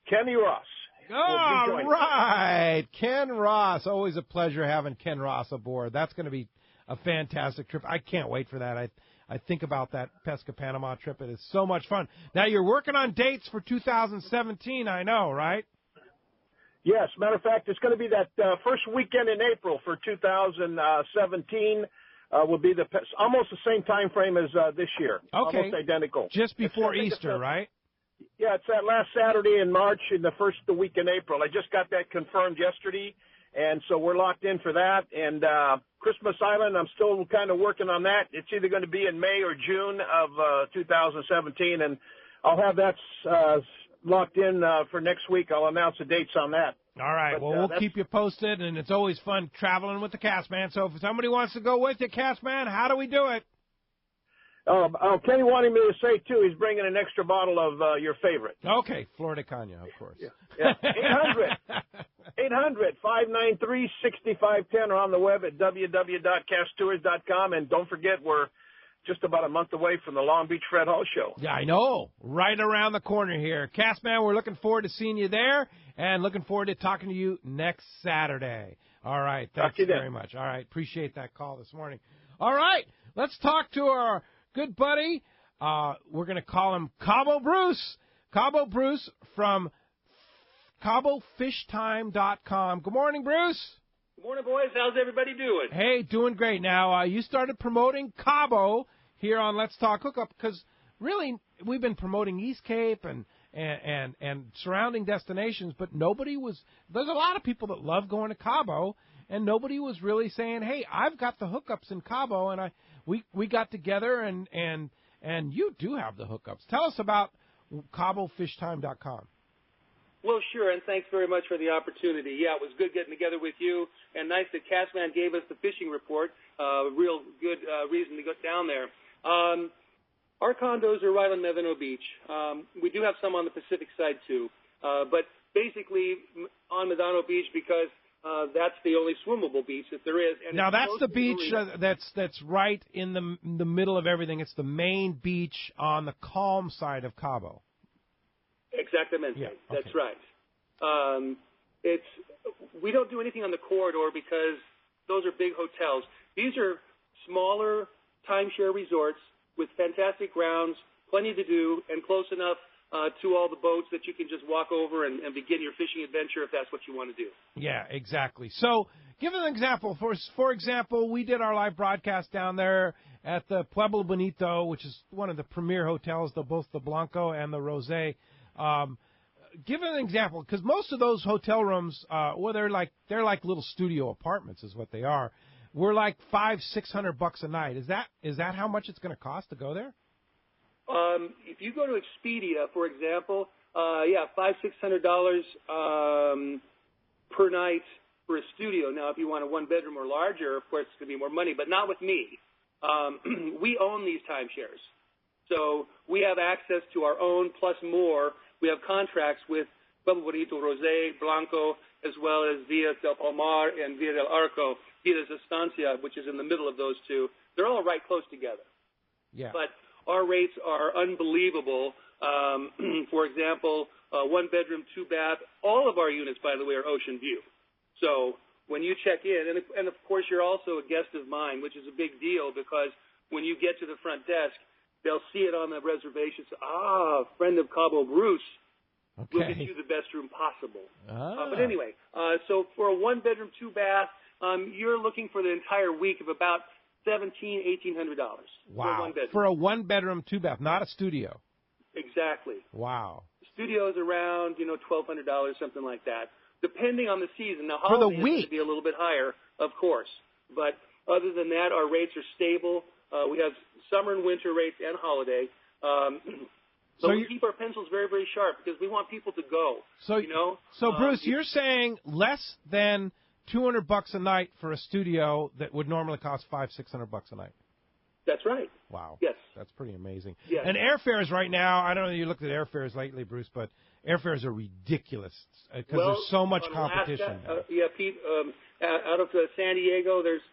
Kenny Ross. All right. Ken Ross. Always a pleasure having Ken Ross aboard. That's going to be a fantastic trip. I can't wait for that. I think about that Pesca Panama trip. It is so much fun. Now, you're working on dates for 2017, I know, right? Yes. Matter of fact, it's going to be that first weekend in April for 2017. Will be almost the same time frame as this year. Okay. Almost identical. Just before Easter, right? Yeah, it's that last Saturday in March and the week in April. I just got that confirmed yesterday, and so we're locked in for that. And Christmas Island, I'm still kind of working on that. It's either going to be in May or June of 2017, and I'll have that locked in for next week. I'll announce the dates on that. All right. But, we'll keep you posted, and it's always fun traveling with the Castman. So if somebody wants to go with you, Castman, how do we do it? Kenny wanted me to say, too, he's bringing an extra bottle of your favorite. Okay, Florida Cana, of course. Yeah. 800-593-6510 or on the web at www.casttours.com. And don't forget, we're just about a month away from the Long Beach Fred Hall Show. Yeah, I know. Right around the corner here. Castman, we're looking forward to seeing you there and looking forward to talking to you next Saturday. All right. Thanks very much. All right. Appreciate that call this morning. All right. Let's talk to our good buddy. We're going to call him Cabo Bruce. Cabo Bruce from CaboFishTime.com. Good morning, Bruce. Good morning, boys. How's everybody doing? Hey, doing great. Now, you started promoting Cabo here on Let's Talk Hookup because, really, we've been promoting East Cape and and surrounding destinations, but nobody was. There's a lot of people that love going to Cabo, and nobody was really saying, "Hey, I've got the hookups in Cabo," and we got together and you do have the hookups. Tell us about CaboFishTime.com. Well, sure, and thanks very much for the opportunity. Yeah, it was good getting together with you, and nice that Castman gave us the fishing report. Real good reason to go down there. Our condos are right on Medano Beach. We do have some on the Pacific side, too. But basically on Medano Beach because that's the only swimmable beach that there is. And now, that's the beach that's right in the middle of everything. It's the main beach on the calm side of Cabo. Exactamente. Yeah, okay. That's right. We don't do anything on the corridor because those are big hotels. These are smaller timeshare resorts with fantastic grounds, plenty to do, and close enough to all the boats that you can just walk over and begin your fishing adventure if that's what you want to do. Yeah, exactly. So give an example. For example, we did our live broadcast down there at the Pueblo Bonito, which is one of the premier hotels, both the Blanco and the Rosé. Give an example, because most of those hotel rooms, they're like little studio apartments, is what they are. We're like $500-600 a night. Is that how much it's going to cost to go there? If you go to Expedia, for example, $500-600 per night for a studio. Now, if you want a one-bedroom or larger, of course, it's going to be more money, but not with me. We own these timeshares. So we have access to our own plus more. We have contracts with Pueblo Bonito, Rosé, Blanco, as well as Villa del Palmar and Villa del Arco, Villa de Estancia, which is in the middle of those two. They're all right close together. Yeah. But our rates are unbelievable. For example, one-bedroom, two-bath. All of our units, by the way, are ocean view. So when you check in, and of course you're also a guest of mine, which is a big deal because when you get to the front desk, they'll see it on the reservation. So, friend of Cabo Bruce. Okay. We'll get you the best room possible. Ah. But anyway, so for a one-bedroom, two-bath, you're looking for the entire week of about $1,800. Wow. For a one-bedroom, two-bath, not a studio. Exactly. Wow. The studio is around, $1,200, something like that, depending on the season. Now, for the holiday is week. going to be a little bit higher, of course. But other than that, our rates are stable. We have summer and winter rates and holiday. So we keep our pencils very, very sharp because we want people to go. So Bruce, you're saying less than $200 a night for a studio that would normally cost $500-600 a night. That's right. Wow. Yes. That's pretty amazing. Yes. And airfares right now, I don't know if you looked at airfares lately, Bruce, but airfares are ridiculous because there's so much competition. Pete, out of San Diego, there's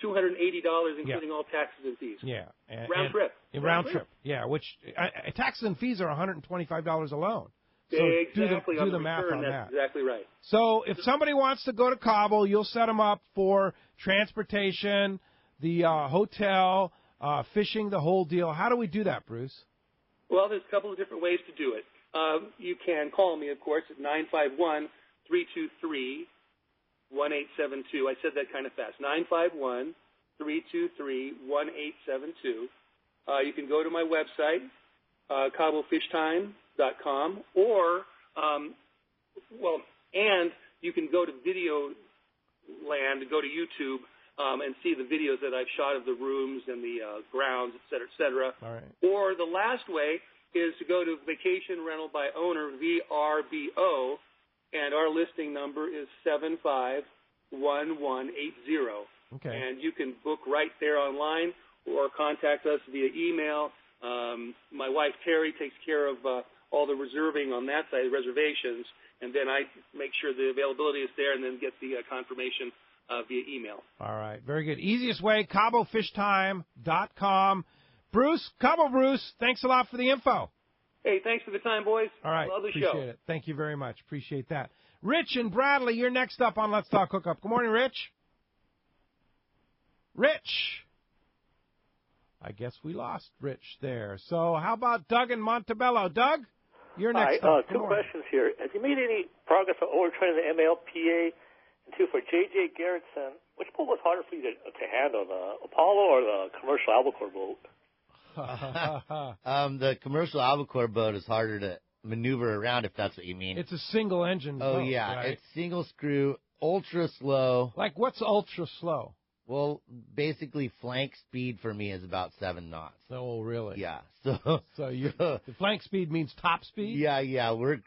$280, including all taxes and fees. Yeah. Round trip. Round trip. Yeah, which taxes and fees are $125 alone. So exactly. do the math on that's that. Exactly right. So if somebody wants to go to Cabo, you'll set them up for transportation, the hotel, fishing, the whole deal. How do we do that, Bruce? Well, there's a couple of different ways to do it. You can call me, of course, at 951-323-1872. I said that kind of fast. 951-323-1872. You can go to my website, CaboFishTime.com, or, and you can go to Video Land, go to YouTube, and see the videos that I've shot of the rooms and the grounds, et cetera, et cetera. All right. Or the last way is to go to Vacation Rental by Owner, VRBO, and our listing number is 751180. Okay. And you can book right there online or contact us via email. My wife, Terry, takes care of all the reserving on that side, reservations, and then I make sure the availability is there and then get the confirmation via email. All right. Very good. Easiest way, CaboFishTime.com. Bruce, Cabo Bruce, thanks a lot for the info. Hey, thanks for the time, boys. All right. Love the Appreciate show. it. Thank you very much. Appreciate that. Rich and Bradley, you're next up on Let's Talk Hookup. Good morning, Rich. Rich. I guess we lost Rich there. So how about Doug in Montebello? Doug, you're next up. Two questions here. Have you made any progress on overturning the MLPA? And two, for J.J. Gerritsen, which boat was harder for you to handle, the Apollo or the commercial Albacore boat? The commercial Albacore boat is harder to maneuver around, if that's what you mean. It's a single engine. Oh, boat, yeah. right? It's single screw, ultra slow. Like, what's ultra slow? Well, basically, flank speed for me is about 7 knots. Oh, really? Yeah. So the flank speed means top speed? Yeah. We're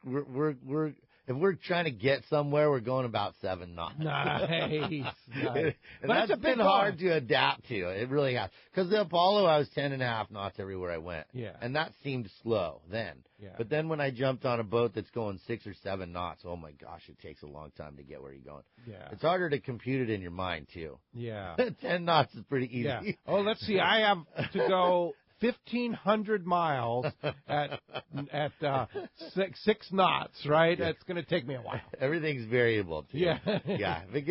if we're trying to get somewhere, we're going about 7 knots. Nice. And But that's it's a big been hard to adapt to. It really has. Because the Apollo, I was 10.5 knots everywhere I went. Yeah. And that seemed slow then. Yeah. But then when I jumped on a boat that's going 6 or 7 knots, oh my gosh, it takes a long time to get where you're going. Yeah. It's harder to compute it in your mind too. Yeah. 10 knots is pretty easy. Yeah. Oh, let's see. I have to go 1,500 miles at 6 knots, right? Yeah. That's going to take me a while. Everything's variable too. Yeah. Yeah. If it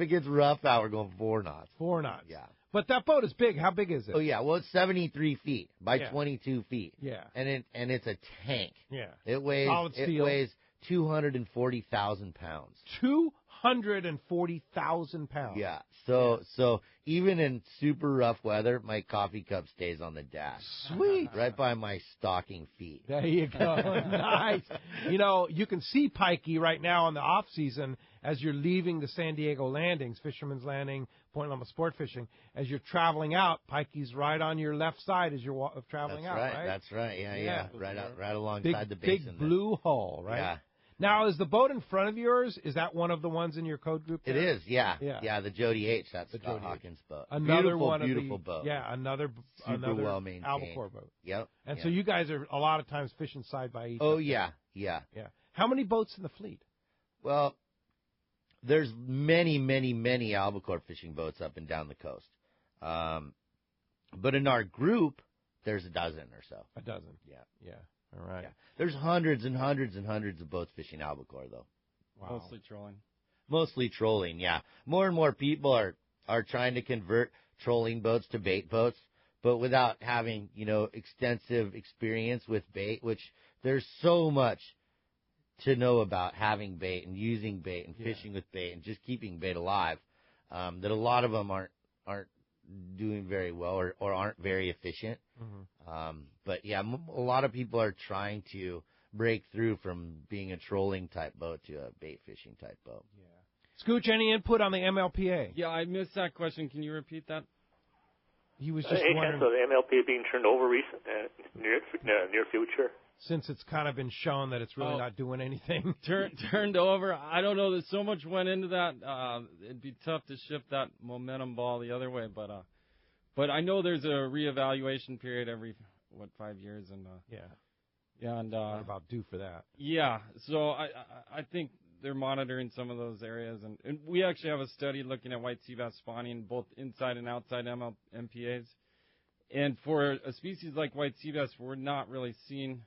gets rough out, we're going 4 knots. 4 knots. Yeah. But that boat is big. How big is it? Oh yeah. Well, it's 73 feet by 22 feet. Yeah. And it's a tank. Yeah. It weighs Solid steel. 240,000 pounds. 240,000 pounds. Yeah. So even in super rough weather, my coffee cup stays on the dash. Sweet. Right by my stocking feet. There you go. Nice. You know, you can see Pikey right now in the off season as you're leaving the San Diego landings, Fisherman's Landing, Point Loma Sport Fishing. As you're traveling out, Pikey's right on your left side as you're traveling out, right? That's right. Yeah. Right alongside big, the basin. Big blue hull, right? Yeah. Now, is the boat in front of yours, is that one of the ones in your code group there? It is, yeah. The Jody H. That's the Scott Hawkins boat. Another beautiful boat. Yeah, another well maintained. Albacore boat. Yep. And so you guys are a lot of times fishing side by each Oh, other. yeah. How many boats in the fleet? Well, there's many Albacore fishing boats up and down the coast. But in our group, there's a dozen or so. A dozen? Yeah. All right. Yeah. There's hundreds and hundreds and hundreds of boats fishing Albacore, though. Wow. Mostly trolling, yeah. More and more people are trying to convert trolling boats to bait boats, but without having, extensive experience with bait, which there's so much to know about having bait and using bait and fishing with bait and just keeping bait alive, that a lot of them aren't doing very well or aren't very efficient. Mm-hmm. But yeah, a lot of people are trying to break through from being a trolling type boat to a bait fishing type boat. Yeah. Scooch, any input on the MLPA? Yeah, I missed that question. Can you repeat that? He was just any wondering. chance of the MLPA being turned over near future? Since it's kind of been shown that it's really not doing anything. Turned over. I don't know. There's so much went into that. It'd be tough to shift that momentum ball the other way. But I know there's a reevaluation period every 5 years, and and what about due for that? Yeah. So I think they're monitoring some of those areas, and we actually have a study looking at white sea bass spawning both inside and outside MPAs. And for a species like white sea bass, we're not really seeing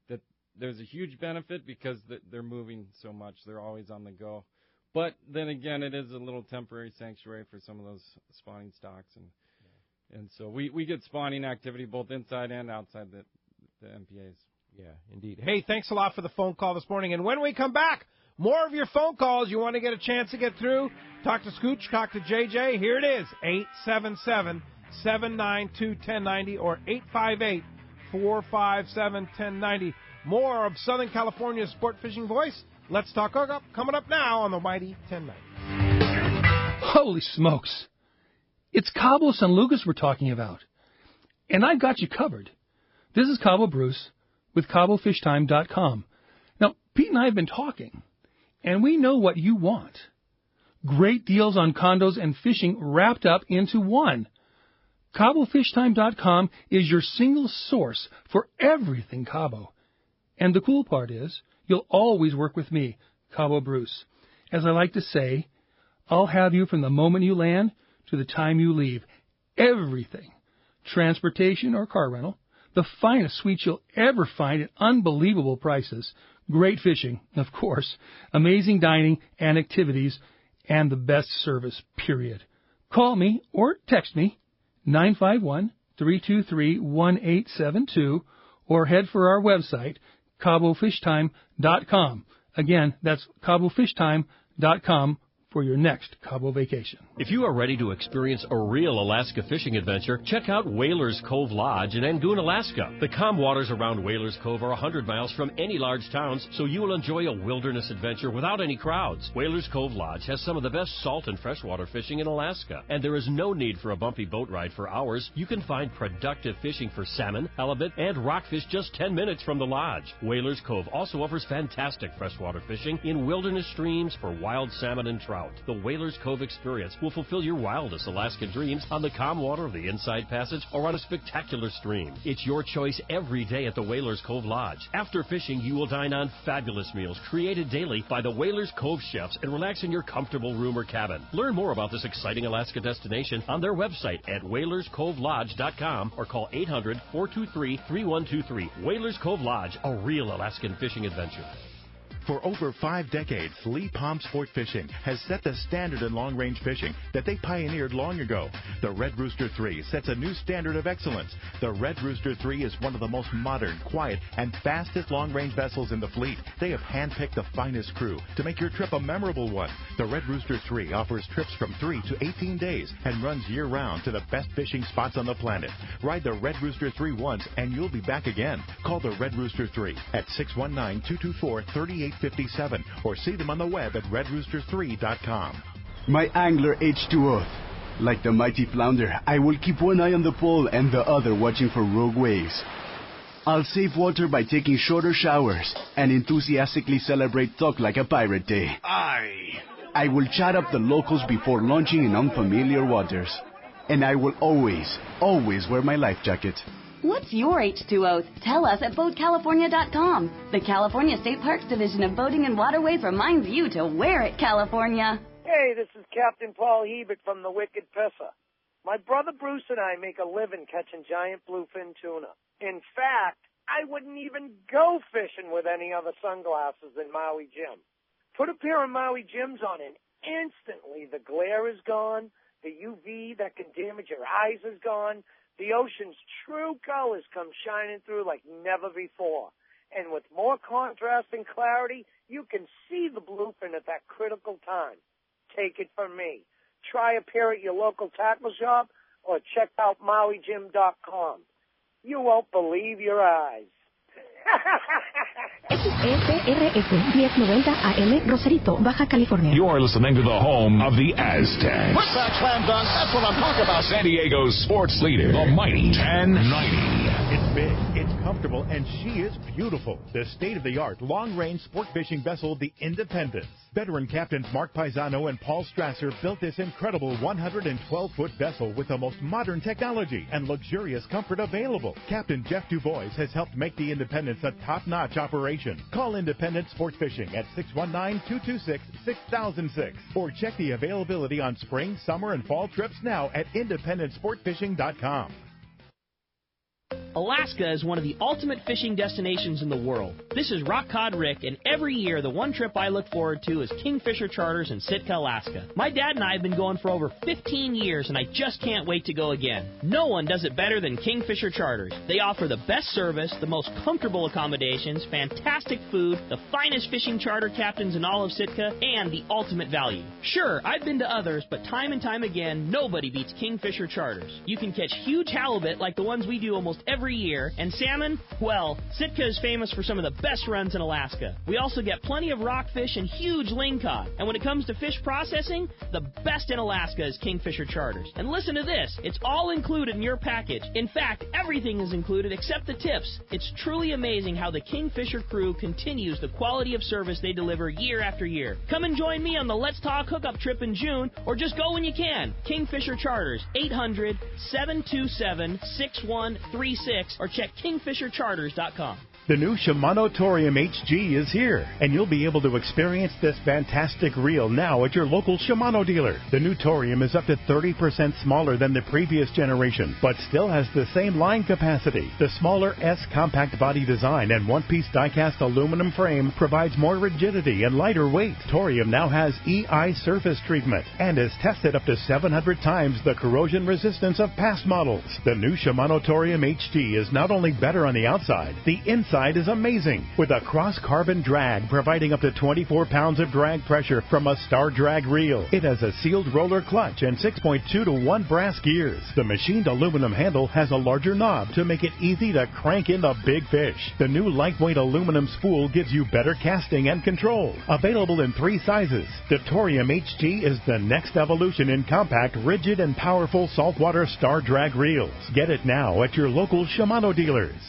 that there's a huge benefit because they're moving so much. They're always on the go. But then again, it is a little temporary sanctuary for some of those spawning stocks. And so we get spawning activity both inside and outside the MPAs. Yeah, indeed. Hey, thanks a lot for the phone call this morning. And when we come back, more of your phone calls. You want to get a chance to get through? Talk to Scootch, talk to JJ. Here it is, 877-792-1090 or 858-457-1090. More of Southern California's sport fishing voice. Let's Talk Hookup coming up now on the Mighty 1090. Holy smokes. It's Cabo San Lucas we're talking about. And I've got you covered. This is Cabo Bruce with CaboFishTime.com. Now, Pete and I have been talking, and we know what you want. Great deals on condos and fishing wrapped up into one. CaboFishTime.com is your single source for everything Cabo. And the cool part is, you'll always work with me, Cabo Bruce. As I like to say, I'll have you from the moment you land to the time you leave. Everything. Transportation or car rental. The finest suites you'll ever find at unbelievable prices. Great fishing, of course. Amazing dining and activities. And the best service, period. Call me or text me, 951-323-1872, or head for our website, CaboFishTime.com. Again, that's CaboFishTime.com for your next Cabo vacation. If you are ready to experience a real Alaska fishing adventure, check out Whalers Cove Lodge in Angoon, Alaska. The calm waters around Whalers Cove are 100 miles from any large towns, so you will enjoy a wilderness adventure without any crowds. Whalers Cove Lodge has some of the best salt and freshwater fishing in Alaska, and there is no need for a bumpy boat ride for hours. You can find productive fishing for salmon, halibut, and rockfish just 10 minutes from the lodge. Whalers Cove also offers fantastic freshwater fishing in wilderness streams for wild salmon and trout. The Whalers Cove experience will fulfill your wildest Alaska dreams on the calm water of the Inside Passage or on a spectacular stream. It's your choice every day at the Whalers Cove Lodge. After fishing, you will dine on fabulous meals created daily by the Whalers Cove chefs and relax in your comfortable room or cabin. Learn more about this exciting Alaska destination on their website at whalerscovelodge.com or call 800-423-3123. Whalers Cove Lodge, a real Alaskan fishing adventure. For over 5 decades, Lee Palm Sport Fishing has set the standard in long-range fishing that they pioneered long ago. The Red Rooster 3 sets a new standard of excellence. The Red Rooster 3 is one of the most modern, quiet, and fastest long-range vessels in the fleet. They have handpicked the finest crew to make your trip a memorable one. The Red Rooster 3 offers trips from 3 to 18 days and runs year-round to the best fishing spots on the planet. Ride the Red Rooster 3 once, and you'll be back again. Call the Red Rooster 3 at 619-224-3857 or see them on the web at redrooster3.com. My angler H2O. Like the mighty flounder, I will keep one eye on the pole and the other watching for rogue waves. I'll save water by taking shorter showers and enthusiastically celebrate Talk Like a Pirate Day. I will chat up the locals before launching in unfamiliar waters. And I will always, always wear my life jacket. What's your H2O? Tell us at BoatCalifornia.com. The California State Parks Division of Boating and Waterways reminds you to wear it, California. Hey, this is Captain Paul Hebert from the Wicked Pisser. My brother Bruce and I make a living catching giant bluefin tuna. In fact, I wouldn't even go fishing with any other sunglasses than Maui Jim. Put a pair of Maui Jims on and instantly the glare is gone, the UV that can damage your eyes is gone, the ocean's true colors come shining through like never before. And with more contrast and clarity, you can see the bluefin at that critical time. Take it from me. Try a pair at your local tackle shop or check out MauiJim.com. You won't believe your eyes. XEPRF 1090 AM, Rosarito, Baja California. You are listening to the home of the Aztecs. What's that slam dunk? That's what I'm talking about. San Diego's sports leader, the mighty 1090. It's big, it's comfortable, and she is beautiful. The state-of-the-art long-range sport fishing vessel, the Independence. Veteran captains Mark Paisano and Paul Strasser built this incredible 112-foot vessel with the most modern technology and luxurious comfort available. Captain Jeff Dubois has helped make the Independence a top-notch operation. Call Independence Sport Fishing at 619-226-6006 or check the availability on spring, summer, and fall trips now at IndependenceSportFishing.com. Alaska is one of the ultimate fishing destinations in the world. This is Rock Cod Rick, and every year the one trip I look forward to is Kingfisher Charters in Sitka, Alaska. My dad and I have been going for over 15 years, and I just can't wait to go again. No one does it better than Kingfisher Charters. They offer the best service, the most comfortable accommodations, fantastic food, the finest fishing charter captains in all of Sitka, and the ultimate value. Sure, I've been to others, but time and time again, nobody beats Kingfisher Charters. You can catch huge halibut like the ones we do almost every year, and salmon, well, Sitka is famous for some of the best runs in Alaska. We also get plenty of rockfish and huge lingcod. And when it comes to fish processing, the best in Alaska is Kingfisher Charters. And listen to this, it's all included in your package. In fact, everything is included except the tips. It's truly amazing how the Kingfisher crew continues the quality of service they deliver year after year. Come and join me on the Let's Talk Hookup trip in June, or just go when you can. Kingfisher Charters, 800-727-6136, or check kingfishercharters.com. The new Shimano Torium HG is here, and you'll be able to experience this fantastic reel now at your local Shimano dealer. The new Torium is up to 30% smaller than the previous generation, but still has the same line capacity. The smaller S compact body design and one-piece die-cast aluminum frame provides more rigidity and lighter weight. Torium now has EI surface treatment and is tested up to 700 times the corrosion resistance of past models. The new Shimano Torium HG is not only better on the outside, the inside inside is amazing, with a cross-carbon drag providing up to 24 pounds of drag pressure from a Star Drag reel. It has a sealed roller clutch and 6.2 to 1 brass gears. The machined aluminum handle has a larger knob to make it easy to crank in the big fish. The new lightweight aluminum spool gives you better casting and control. Available in 3 sizes, the Torium HT is the next evolution in compact, rigid, and powerful saltwater Star Drag reels. Get it now at your local Shimano dealers.